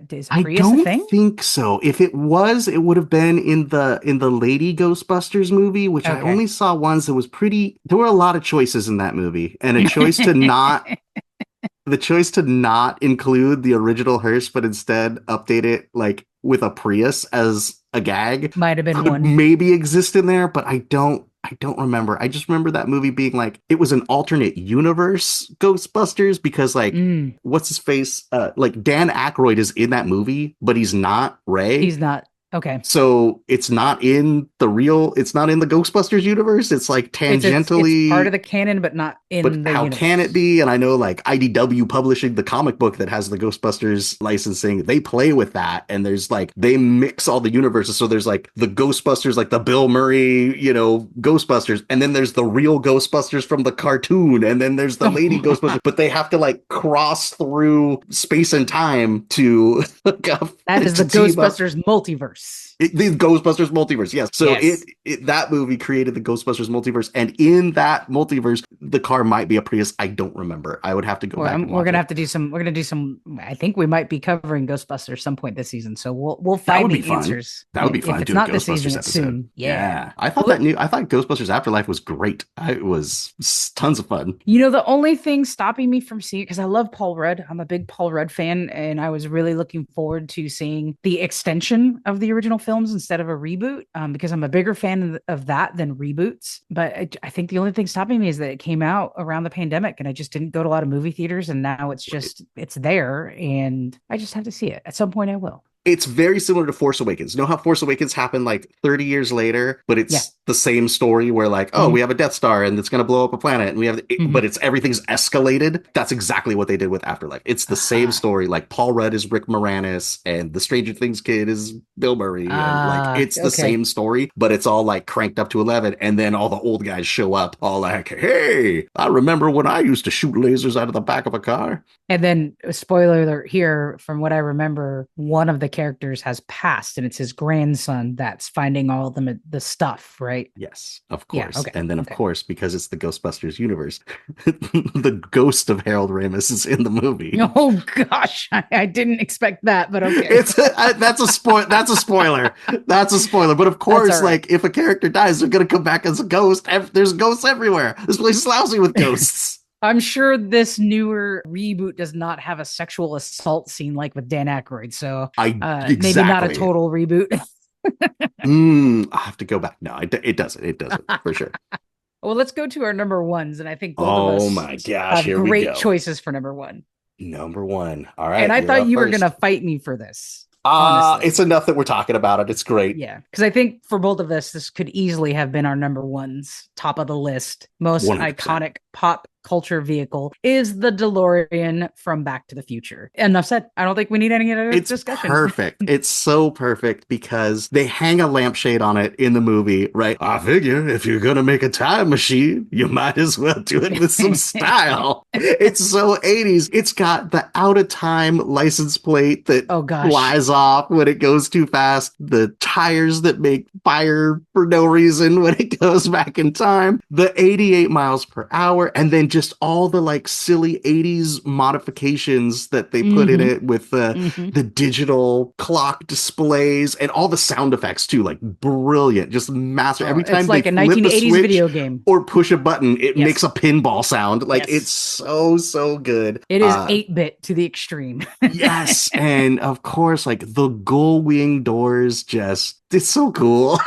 is Prius a thing? I don't think so. If it was, it would have been in the Lady Ghostbusters movie, which I only saw once. It was pretty, there were a lot of choices in that movie and a choice to not the choice to not include the original hearse, but instead update it like with a Prius as a gag might have been one. Maybe exist in there, but I don't remember. I just remember that movie being like, it was an alternate universe Ghostbusters because like, what's his face? Like Dan Aykroyd is in that movie, but he's not Ray. He's not. Okay. So it's not in the Ghostbusters universe. It's like tangentially it's part of the canon, but not in the how universe. Can it be? And I know like IDW publishing the comic book that has the Ghostbusters licensing, they play with that. And there's like, they mix all the universes. So there's like the Ghostbusters, like the Bill Murray, Ghostbusters. And then there's the real Ghostbusters from the cartoon. And then there's the Lady Ghostbusters, but they have to like cross through space and time to that is the Ghostbusters multiverse. The Ghostbusters multiverse, yes. So that movie created the Ghostbusters multiverse, and in that multiverse, the car might be a Prius. I don't remember. I would have to go back. We're gonna have to do some. We're gonna do some. I think we might be covering Ghostbusters some point this season, so we'll find the answers. That would be fun. If it's not this season, it's soon. Yeah. I thought Ghostbusters Afterlife was great. It was tons of fun. The only thing stopping me from seeing it, because I love Paul Rudd. I'm a big Paul Rudd fan, and I was really looking forward to seeing the extension of the original films instead of a reboot, because I'm a bigger fan of that than reboots. But I think the only thing stopping me is that it came out around the pandemic and I just didn't go to a lot of movie theaters, and now it's there and I just have to see it. At some point I will. It's very similar to Force Awakens. You know how Force Awakens happened like 30 years later, but it's the same story where like, we have a Death Star and it's going to blow up a planet and we have, but everything's escalated. That's exactly what they did with Afterlife. It's the same story. Like Paul Rudd is Rick Moranis and the Stranger Things kid is Bill Murray. And like, it's the same story, but it's all like cranked up to 11. And then all the old guys show up all like, hey, I remember when I used to shoot lasers out of the back of a car. And then spoiler alert here, from what I remember, one of the characters has passed and it's his grandson that's finding all of the stuff, right? Yes, of course. Yeah, okay. And then of course, because it's the Ghostbusters universe, the ghost of Harold Ramis is in the movie. Oh gosh, I didn't expect that, but okay. That's a spoiler. That's a spoiler. But of course, right. Like if a character dies, they're gonna come back as a ghost. There's ghosts everywhere. This place is lousy with ghosts. I'm sure this newer reboot does not have a sexual assault scene like with Dan Aykroyd, so exactly. Maybe not a total reboot. I have to go back. No, it doesn't. It doesn't for sure. Well, let's go to our number ones, and I think both of us my gosh, have great choices for number one. Number one. All right. And I thought you were going to fight me for this. It's enough that we're talking about it. It's great. Yeah, because I think for both of us, this could easily have been our number ones, top of the list, most 100%. Iconic pop culture vehicle is the DeLorean from Back to the Future. Enough said. I don't think we need any other discussion. Perfect. It's so perfect because they hang a lampshade on it in the movie, right? I figure if you're going to make a time machine, you might as well do it with some style. It's so 80s. It's got the out of time license plate that flies off when it goes too fast, the tires that make fire for no reason when it goes back in time, the 88 miles per hour, and then just all the like silly 80s modifications that they put in it with the digital clock displays and all the sound effects too, like brilliant, just massive. Every time it's like they a flip 1980s video game or push a button, it makes a pinball sound. Like it's so good. It is 8-bit to the extreme. Yes, and of course, like the gull wing doors, it's so cool.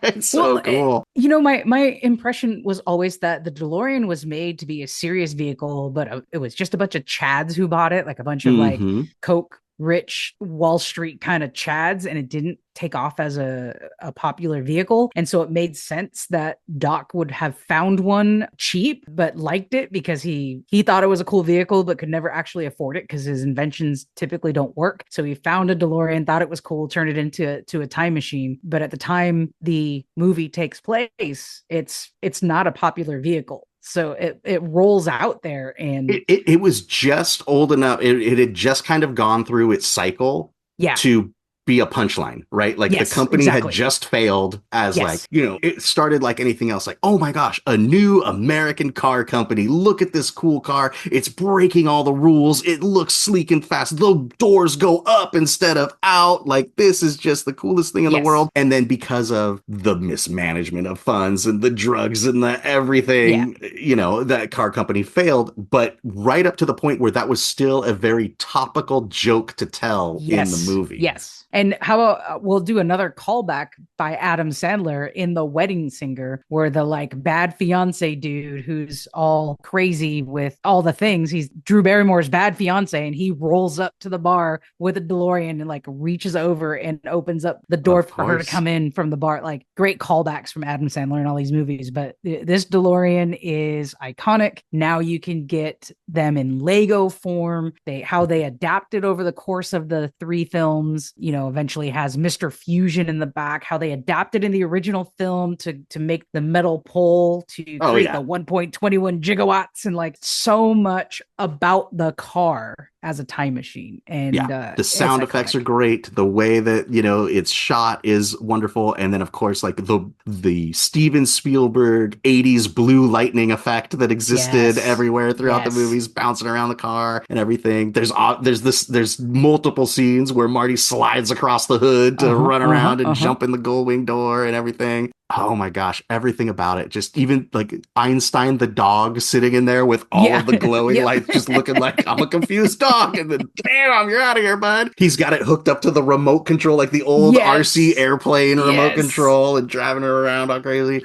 It's so cool. You know, my impression was always that the DeLorean was made to be a serious vehicle, but it was just a bunch of chads who bought it, like a bunch of like Coke rich Wall Street kind of chads, and it didn't take off as a popular vehicle. And so it made sense that Doc would have found one cheap but liked it because he thought it was a cool vehicle but could never actually afford it because his inventions typically don't work. So he found a DeLorean, thought it was cool, turned it into a time machine. But at the time the movie takes place, it's not a popular vehicle. So it rolls out there, and it was just old enough. It had just kind of gone through its cycle to be a punchline, right? Like the company had just failed as like, you know, it started like anything else. Like, oh my gosh, a new American car company. Look at this cool car. It's breaking all the rules. It looks sleek and fast. The doors go up instead of out. Like, this is just the coolest thing in the world. And then because of the mismanagement of funds and the drugs and the everything, you know, that car company failed. But right up to the point where that was still a very topical joke to tell in the movie. Yes. And how about we'll do another callback by Adam Sandler in The Wedding Singer, where the like bad fiance dude who's all crazy with all the things, he's Drew Barrymore's bad fiance, and he rolls up to the bar with a DeLorean and like reaches over and opens up the door for her to come in from the bar. Like, great callbacks from Adam Sandler in all these movies. But this DeLorean is iconic. Now you can get them in Lego form. How they adapted over the course of the 3 films, you know, eventually has Mr. Fusion in the back, how they adapted in the original film to make the metal pole to create the 1.21 gigawatts, and like so much about the car as a time machine. And the sound effects are great. The way that, you know, it's shot is wonderful. And then of course, like the Steven Spielberg 80s blue lightning effect that existed everywhere throughout the movies, bouncing around the car and everything. There's multiple scenes where Marty slides across the hood to run around and jump in the gull wing door and everything. Oh my gosh, everything about it. Just even like Einstein the dog sitting in there with all of the glowing lights, just looking like I'm a confused dog. And then, damn, you're out of here, bud. He's got it hooked up to the remote control, like the old RC airplane remote control, and driving her around all crazy.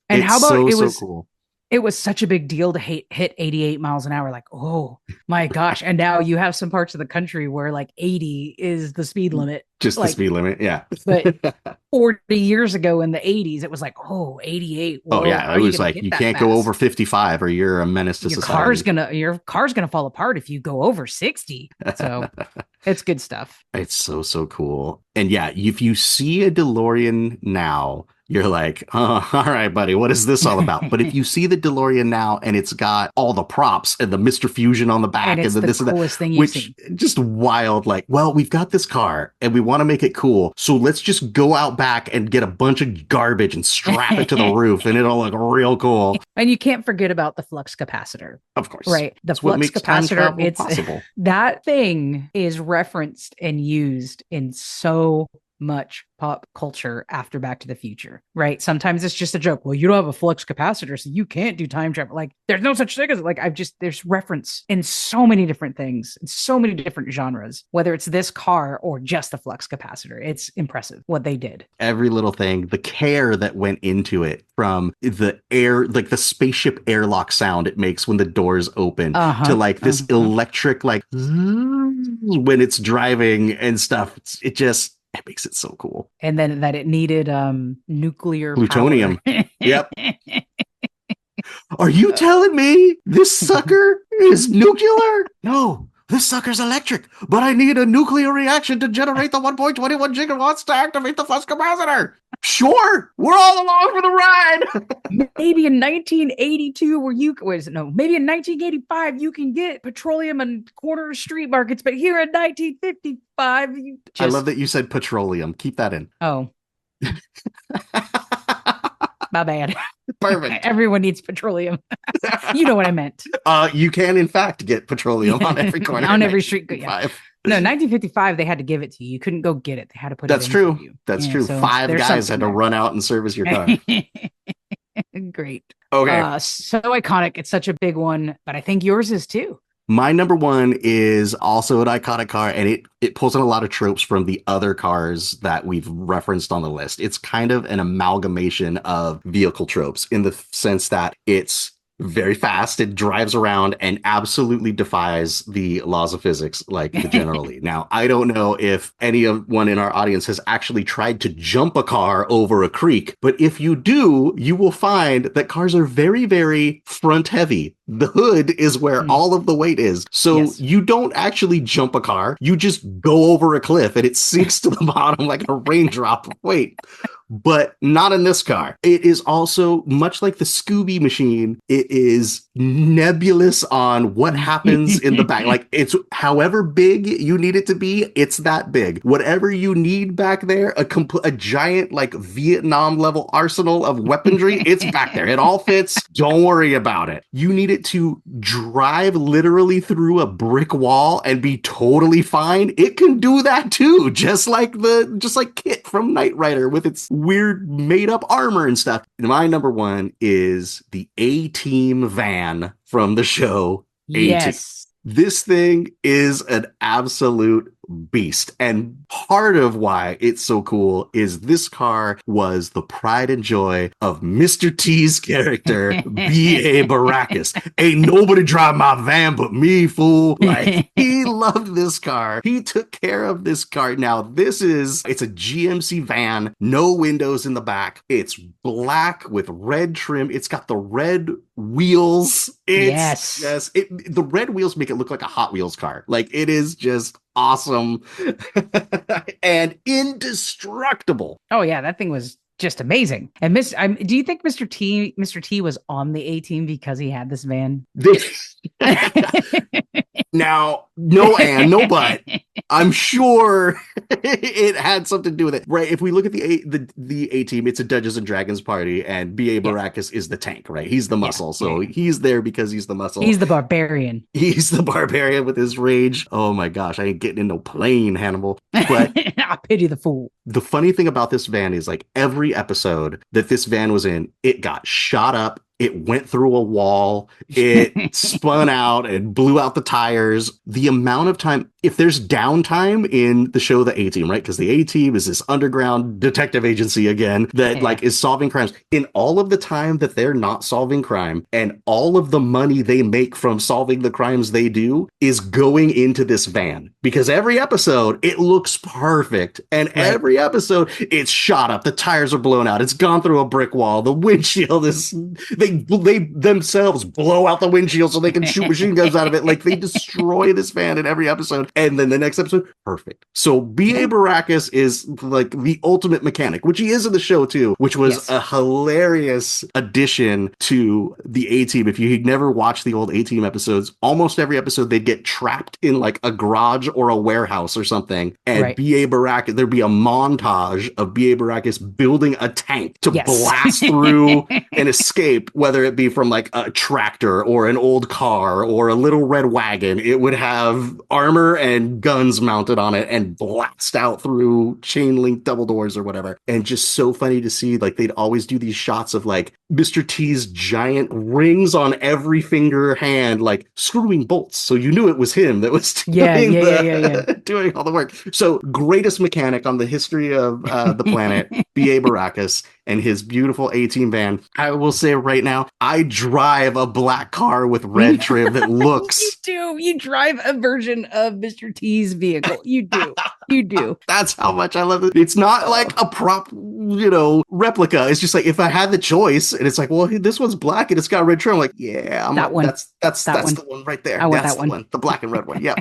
And how about so cool. It was such a big deal to hit 88 miles an hour. Like, oh my gosh. And now you have some parts of the country where like 80 is the speed limit. Just like, the speed limit. Yeah. But 40 years ago in the 80s, it was like, 88. Whoa, it was like, you can't go over 55 or you're a menace to society. Your car's going to fall apart if you go over 60. So it's good stuff. It's so cool. And yeah, if you see a DeLorean now, you're like, oh, all right, buddy, what is this all about? But if you see the DeLorean now and it's got all the props and the Mr. Fusion on the back and this and that, thing which just wild, like, well, we've got this car and we want to make it cool. So let's just go out back and get a bunch of garbage and strap it to the roof and it'll look real cool. And you can't forget about the flux capacitor. Of course. Right. The flux capacitor, it's possible. That thing is referenced and used in so much pop culture after Back to the Future, right? Sometimes it's just a joke. Well, you don't have a flux capacitor, so you can't do time travel. Like, there's no such thing as like, there's reference in so many different things, in so many different genres, whether it's this car or just the flux capacitor. It's impressive what they did. Every little thing, the care that went into it, from the air, like the spaceship airlock sound it makes when the doors open to like this electric, like when it's driving and stuff. It makes it so cool. And then that it needed nuclear plutonium. Yep. Are you telling me this sucker is nuclear? No. This sucker's electric, but I need a nuclear reaction to generate the 1.21 gigawatts to activate the flux capacitor. Sure, we're all along for the ride. Maybe in 1982, maybe in 1985, you can get petroleum in corner street markets, but here in 1955, I love that you said petroleum. Keep that in. Oh. My bad. Perfect. Everyone needs petroleum. You know what I meant. You can, in fact, get petroleum on every corner. On every street. Yeah. No, 1955, they had to give it to you. You couldn't go get it. They had to put That's it in true. for you. That's true. So 5 guys had to run out and service your car. Great. Okay. So iconic. It's such a big one, but I think yours is too. My number one is also an iconic car, and it pulls in a lot of tropes from the other cars that we've referenced on the list. It's kind of an amalgamation of vehicle tropes in the sense that it's very fast. It drives around and absolutely defies the laws of physics, like the General Lee. Now, I don't know if anyone in our audience has actually tried to jump a car over a creek, but if you do, you will find that cars are very, very front heavy. The hood is where all of the weight is. So you don't actually jump a car. You just go over a cliff and it sinks to the bottom like a raindrop of weight. But not in this car. It is also much like the Scooby machine. It is nebulous on what happens in the back. Like, it's however big you need it to be, it's that big. Whatever you need back there, a giant like Vietnam level arsenal of weaponry, it's back there. It all fits. Don't worry about it. You need it to drive literally through a brick wall and be totally fine. It can do that too, just like Kit from Knight Rider with its weird made up armor and stuff. My number one is the A-Team van from the show A-Team. Yes. This thing is an absolute beast. And part of why it's so cool is this car was the pride and joy of Mr. T's character, B.A. Baracus. Ain't nobody drive my van but me, fool. Like, he loved this car. He took care of this car. Now, it's a GMC van, no windows in the back. It's black with red trim. It's got the red wheels. The red wheels make it look like a Hot Wheels car. Like, it is just awesome and indestructible. Oh yeah, that thing was just amazing. And do you think Mr. T was on the A-Team because he had this van? Now, no but. I'm sure it had something to do with it, right? If we look at the A-Team, it's a Dungeons and Dragons party, and B.A. Baracus is the tank, right? He's the muscle, he's there because he's the muscle. He's the barbarian. He's the barbarian with his rage. Oh my gosh, I ain't getting in no plane, Hannibal. But I pity the fool. The funny thing about this van is, like, every episode that this van was in, it got shot up. It went through a wall, it spun out and blew out the tires. The amount of time, if there's downtime in the show, The A-Team, right? Because the A-Team is this underground detective agency again that like is solving crimes. In all of the time that they're not solving crime and all of the money they make from solving the crimes they do is going into this van. Because every episode, it looks perfect. And every episode, it's shot up. The tires are blown out. It's gone through a brick wall. The windshield is... They themselves blow out the windshield so they can shoot machine guns out of it. Like, they destroy this van in every episode. And then the next episode, perfect. So B.A. Baracus is like the ultimate mechanic, which he is in the show too, which was a hilarious addition to the A-Team. If you had never watched the old A-Team episodes, almost every episode they'd get trapped in like a garage or a warehouse or something. And B.A. Baracus, there'd be a montage of B.A. Baracus building a tank to blast through and escape, whether it be from like a tractor or an old car or a little red wagon. It would have armor and guns mounted on it and blast out through chain link double doors or whatever. And just so funny to see, like, they'd always do these shots of like Mr. T's giant rings on every finger hand, like screwing bolts. So you knew it was him that was doing doing all the work. So greatest mechanic on the history of the planet, B.A. Baracus and his beautiful A-Team van. I will say right now, I drive a black car with red trim that looks... You do. You drive a version of Mr. T's vehicle. You do. You do. That's how much I love it. It's not like a prop, replica. It's just like if I had the choice and it's like, well, this one's black and it's got red trim. I'm like, yeah, that's the one right there. I want that's that one. The one. The black and red one. Yep.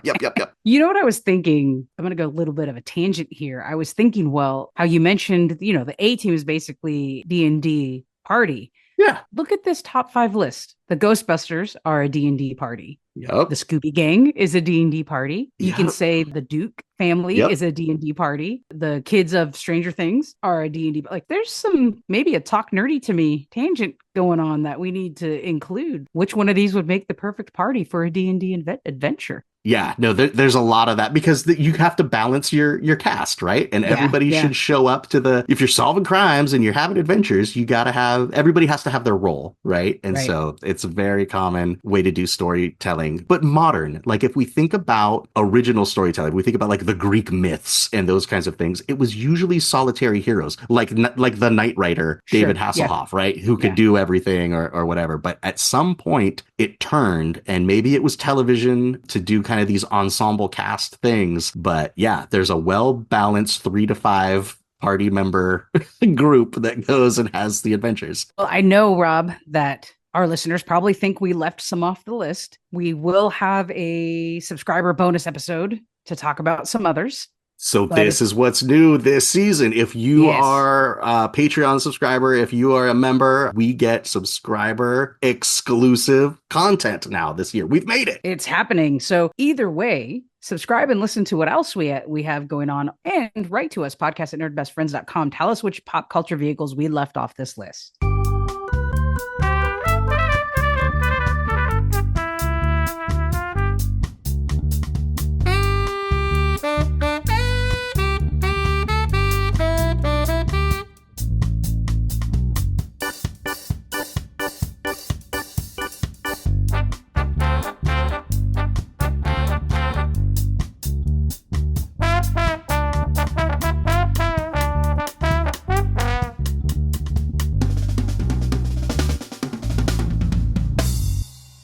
You know what I was thinking? I'm going to go a little bit of a tangent here. I was thinking, well, how you mentioned, the A team is basically D&D party. Yeah. Look at this top 5 list. The Ghostbusters are a D&D party. Yep. The Scooby Gang is a D&D party. You Yep. can say the Duke family is a D&D party. The kids of Stranger Things are a D&D. Like there's maybe a talk nerdy to me tangent going on that we need to include. Which one of these would make the perfect party for a D&D adventure? Yeah, no, there's a lot of that because you have to balance your cast, right? And everybody should show up to if you're solving crimes and you're having adventures, everybody has to have their role, right? And so it's a very common way to do storytelling, but modern. Like if we think about original storytelling, we think about like the Greek myths and those kinds of things. It was usually solitary heroes, like the Knight Rider, David Hasselhoff, right? Who could do everything or whatever. But at some point it turned, and maybe it was television to do kind of these ensemble cast things. But yeah, there's a well-balanced 3 to 5 party member group that goes and has the adventures. Well, I know, Rob, that our listeners probably think we left some off the list. We will have a subscriber bonus episode to talk about some others. So this is what's new this season. If you are a Patreon subscriber, if you are a member, we get subscriber exclusive content now this year. We've made it. It's happening. So either way, subscribe and listen to what else we have going on, and write to us, podcast@nerdbestfriends.com. Tell us which pop culture vehicles we left off this list.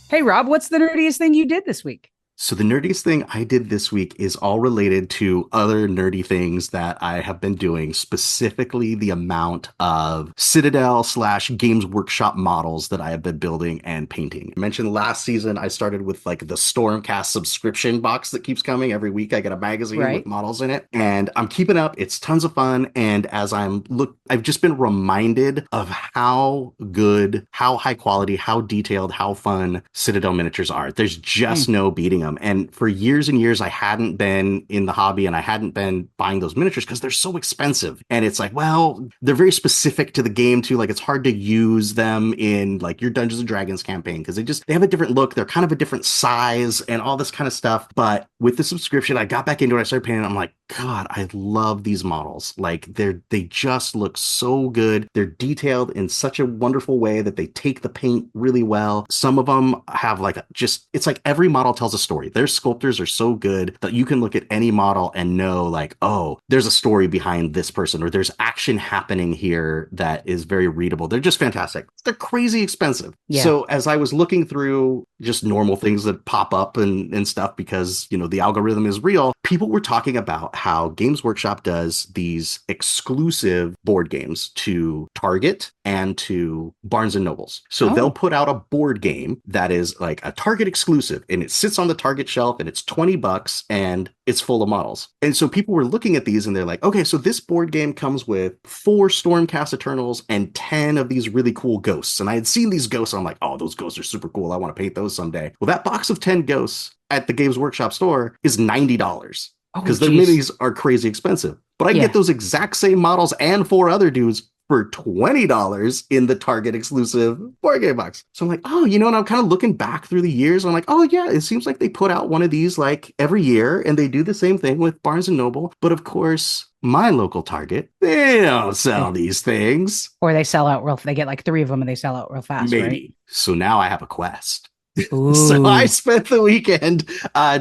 Hey, Rob, what's the nerdiest thing you did this week? So the nerdiest thing I did this week is all related to other nerdy things that I have been doing, specifically the amount of Citadel/Games Workshop models that I have been building and painting. I mentioned last season, I started with like the Stormcast subscription box that keeps coming. Every week I get a magazine with models in it, and I'm keeping up. It's tons of fun. And as I've just been reminded of how good, how high quality, how detailed, how fun Citadel miniatures are. There's just no beating them. And for years and years, I hadn't been in the hobby and I hadn't been buying those miniatures because they're so expensive. And it's like, well, they're very specific to the game too. Like it's hard to use them in like your Dungeons and Dragons campaign because they have a different look. They're kind of a different size and all this kind of stuff. But with the subscription, I got back into it. I started painting. I'm like, God, I love these models. Like they just look so good. They're detailed in such a wonderful way that they take the paint really well. Some of them have it's like every model tells a story. Their sculptors are so good that you can look at any model and know like, oh, there's a story behind this person, or there's action happening here that is very readable. They're just fantastic. They're crazy expensive. Yeah. So as I was looking through just normal things that pop up and stuff, because, the algorithm is real, people were talking about how Games Workshop does these exclusive board games to Target and to Barnes and Nobles. So they'll put out a board game that is like a Target exclusive, and it sits on the Target shelf and it's $20 and it's full of models. And so people were looking at these and they're like, okay, so this board game comes with 4 Stormcast Eternals and 10 of these really cool ghosts. And I had seen these ghosts. I'm like, oh, those ghosts are super cool. I want to paint those someday. Well, that box of 10 ghosts at the Games Workshop store is $90 because their minis are crazy expensive. But I get those exact same models and 4 other dudes for $20 in the Target exclusive board game box. So I'm like, oh, and I'm kind of looking back through the years. I'm like, oh yeah, it seems like they put out one of these like every year, and they do the same thing with Barnes and Noble. But of course, my local Target, they don't sell these things. Or they sell out they get like 3 of them and they sell out real fast, Maybe. Right? So now I have a quest. So I spent the weekend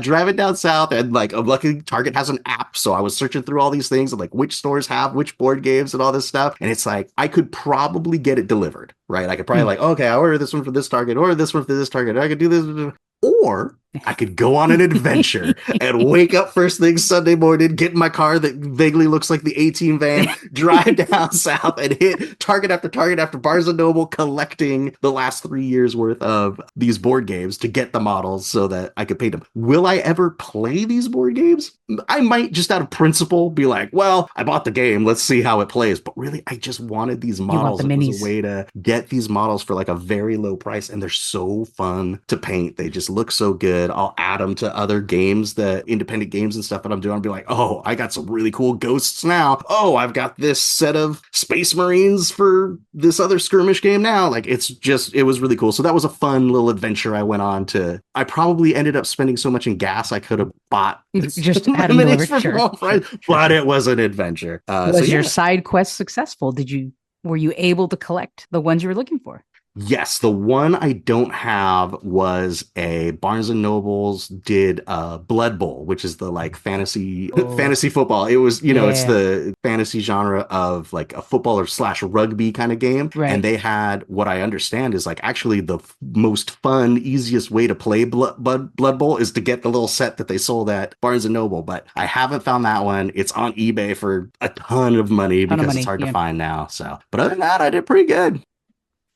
driving down south, and like I'm lucky Target has an app, so I was searching through all these things and like which stores have which board games and all this stuff, and it's like I could probably get it delivered, right? I could probably like, okay, I order this one for this Target, or this one for this Target, I could do this, or I could go on an adventure and wake up first thing Sunday morning, get in my car that vaguely looks like the A-Team van, drive down south and hit Target after Barnes & Noble, collecting the last 3 years worth of these board games to get the models so that I could paint them. Will I ever play these board games? I might, just out of principle, be like, well, I bought the game, let's see how it plays. But really, I just wanted these models. The it was a way to get these models for like a very low price, and they're so fun to paint. They just look so good. I'll add them to other games, the independent games and stuff that I'm doing. I'll be like, oh, I got some really cool ghosts now. Oh, I've got this set of Space Marines for this other skirmish game now. Like, it was really cool. So that was a fun little adventure I went on to. I probably ended up spending so much in gas I could have bought just had them delivered, but it was an adventure. Was your side quest successful? Were you able to collect the ones you were looking for? Yes, the one I don't have was a Barnes and Noble's did Blood Bowl, which is the like fantasy football. It was, it's the fantasy genre of like a football or / rugby kind of game. Right. And they had, what I understand is like actually the most fun, easiest way to play Blood Bowl is to get the little set that they sold at Barnes and Noble. But I haven't found that one. It's on eBay for a ton of money because it's hard to find now. So, but other than that, I did pretty good.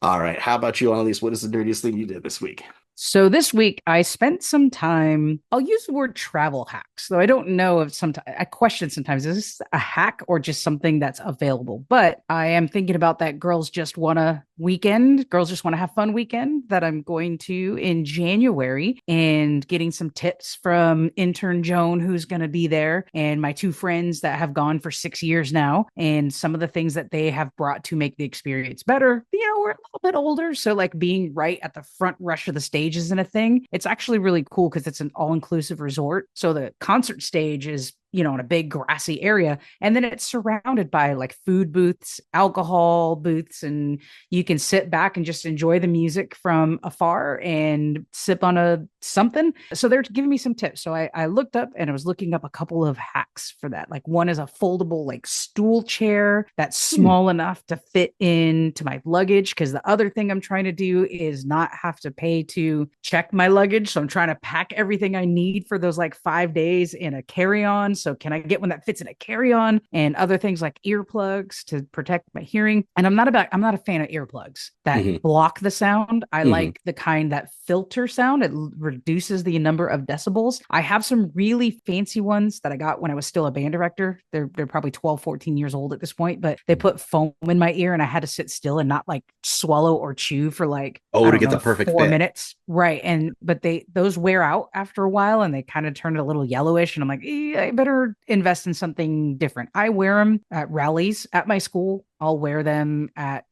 All right. How about you, Annalise? What is the nerdiest thing you did this week? So this week I spent some time, I'll use the word travel hacks, though I don't know if sometimes I question sometimes, is this a hack or just something that's available? But I am thinking about that girls just want to have fun weekend that I'm going to in January, and getting some tips from intern Joan, who's going to be there, and my 2 friends that have gone for 6 years now, and some of the things that they have brought to make the experience better. We're a little bit older, so like being right at the front rush of the stage isn't a thing. It's actually really cool because it's an all-inclusive resort. So the concert stage is, in a big grassy area. And then it's surrounded by like food booths, alcohol booths, and you can sit back and just enjoy the music from afar and sip on something. So they're giving me some tips. So I looked up and I was looking up a couple of hacks for that. Like one is a foldable like stool chair that's small enough to fit into my luggage. Because the other thing I'm trying to do is not have to pay to check my luggage. So I'm trying to pack everything I need for those like 5 days in a carry-on. So can I get one that fits in a carry-on, and other things like earplugs to protect my hearing? And I'm not a fan of earplugs that block the sound. I like the kind that filter sound. It reduces the number of decibels. I have some really fancy ones that I got when I was still a band director. They're probably 12, 14 years old at this point, but they put foam in my ear and I had to sit still and not like swallow or chew for like, to get the perfect 4 fit. minutes. Right. But those wear out after a while and they kind of turn it a little yellowish. And I'm like, I better invest in something different. I wear them at rallies at my school. I'll wear them at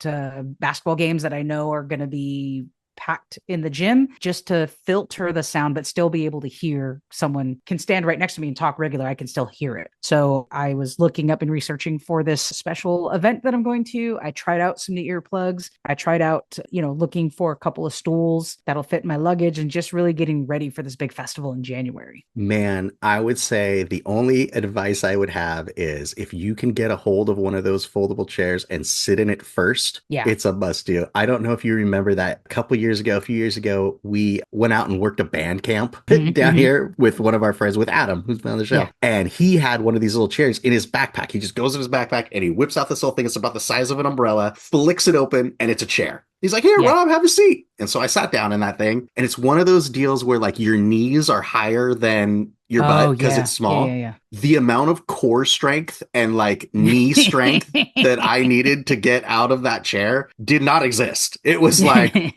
basketball games that I know are going to be packed in the gym, just to filter the sound, but still be able to hear. Someone can stand right next to me and talk regular. I can still hear it. So I was looking up and researching for this special event that I'm going to. I tried out some new earplugs. I tried out, looking for a couple of stools that'll fit in my luggage, and just really getting ready for this big festival in January. Man, I would say the only advice I would have is if you can get a hold of one of those foldable chairs and sit in it first, it's a must do. I don't know if you remember that a few years ago, we went out and worked a band camp down here with one of our friends, with Adam, who's been on the show. Yeah. And he had one of these little chairs in his backpack. He just goes in his backpack and he whips out this little thing. It's about the size of an umbrella, flicks it open, and it's a chair. He's like, here, Rob, have a seat. And so I sat down in that thing, and it's one of those deals where like your knees are higher than your butt because it's small. Yeah. The amount of core strength and like knee strength that I needed to get out of that chair did not exist. It was like,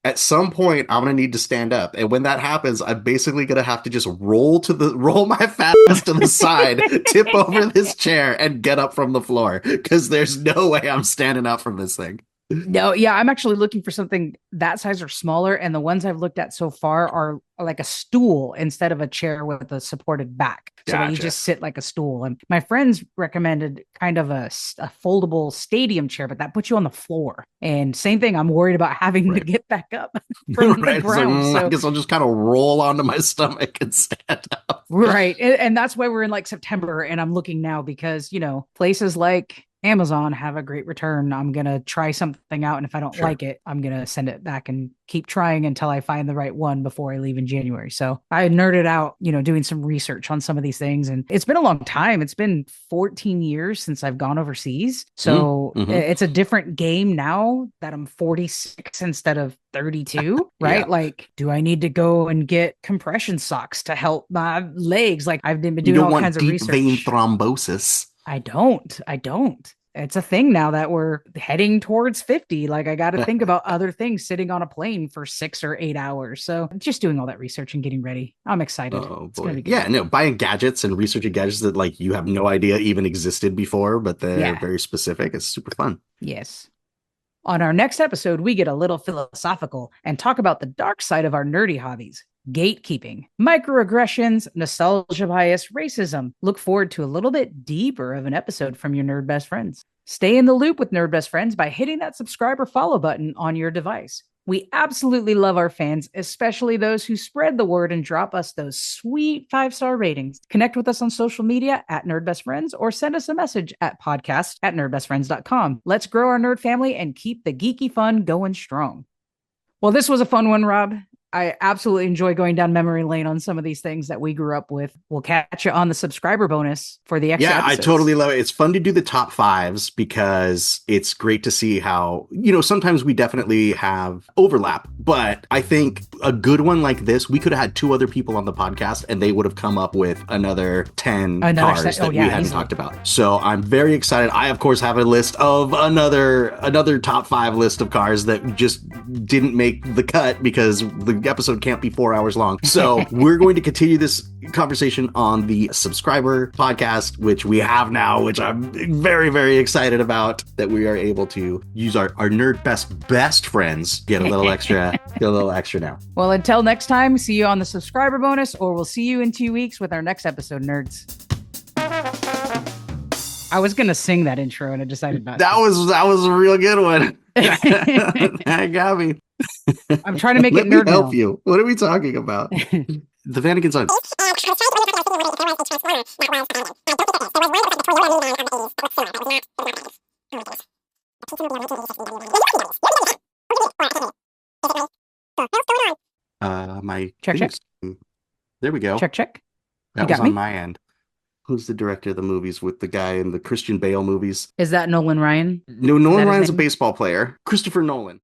at some point, I'm going to need to stand up. And when that happens, I'm basically going to have to just roll my fat ass to the side, tip over this chair, and get up from the floor, because there's no way I'm standing up from this thing. No, yeah, I'm actually looking for something that size or smaller. And the ones I've looked at so far are like a stool instead of a chair with a supported back. So that you just sit like a stool. And my friends recommended kind of a foldable stadium chair, but that puts you on the floor. And same thing, I'm worried about having to get back up from the ground. So I guess I'll just kind of roll onto my stomach and stand up. Right. And that's why we're in like September. And I'm looking now because, places like Amazon, have a great return. I'm going to try something out. And if I don't like it, I'm going to send it back and keep trying until I find the right one before I leave in January. So I nerded out, doing some research on some of these things. And it's been a long time. It's been 14 years since I've gone overseas. So it's a different game now that I'm 46 instead of 32, right? Yeah. Like, do I need to go and get compression socks to help my legs? Like, I've been doing all kinds of research. Vein thrombosis. I don't. It's a thing now that we're heading towards 50. Like, I got to think about other things sitting on a plane for 6 or 8 hours. So just doing all that research and getting ready. I'm excited. Oh boy. Yeah, no, buying gadgets and researching gadgets that like you have no idea even existed before, but they're very specific. It's super fun. Yes. On our next episode, we get a little philosophical and talk about the dark side of our nerdy hobbies. Gatekeeping, microaggressions, nostalgia bias, racism. Look forward to a little bit deeper of an episode from your Nerd Best Friends. Stay in the loop with Nerd Best Friends by hitting that subscribe or follow button on your device. We absolutely love our fans, especially those who spread the word and drop us those sweet 5-star ratings. Connect with us on social media at Nerd Best Friends or send us a message at podcast@nerdbestfriends.com. Let's grow our nerd family and keep the geeky fun going strong. Well, this was a fun one, Rob. I absolutely enjoy going down memory lane on some of these things that we grew up with. We'll catch you on the subscriber bonus for the extra episodes. I totally love it. It's fun to do the top fives because it's great to see how, sometimes we definitely have overlap, but I think a good one like this, we could have had 2 other people on the podcast and they would have come up with another 10 cars that we hadn't talked about. So I'm very excited. I, of course, have a list of another top 5 list of cars that just didn't make the cut because the episode can't be 4 hours long. So we're going to continue this conversation on the subscriber podcast, which we have now, which I'm very, very excited about, that we are able to use our nerd best friends, get a little extra now. Well, until next time, see you on the subscriber bonus, or we'll see you in 2 weeks with our next episode, nerds. I was going to sing that intro and I decided not to. That was a real good one. That got me. I'm trying to make it nerd. Let me help you. What are we talking about? The Vatican song. My check. There we go. Check. That was on my end. Who's the director of the movies with the guy in the Christian Bale movies? Is that Nolan Ryan? No, Nolan Ryan's a baseball player. Christopher Nolan.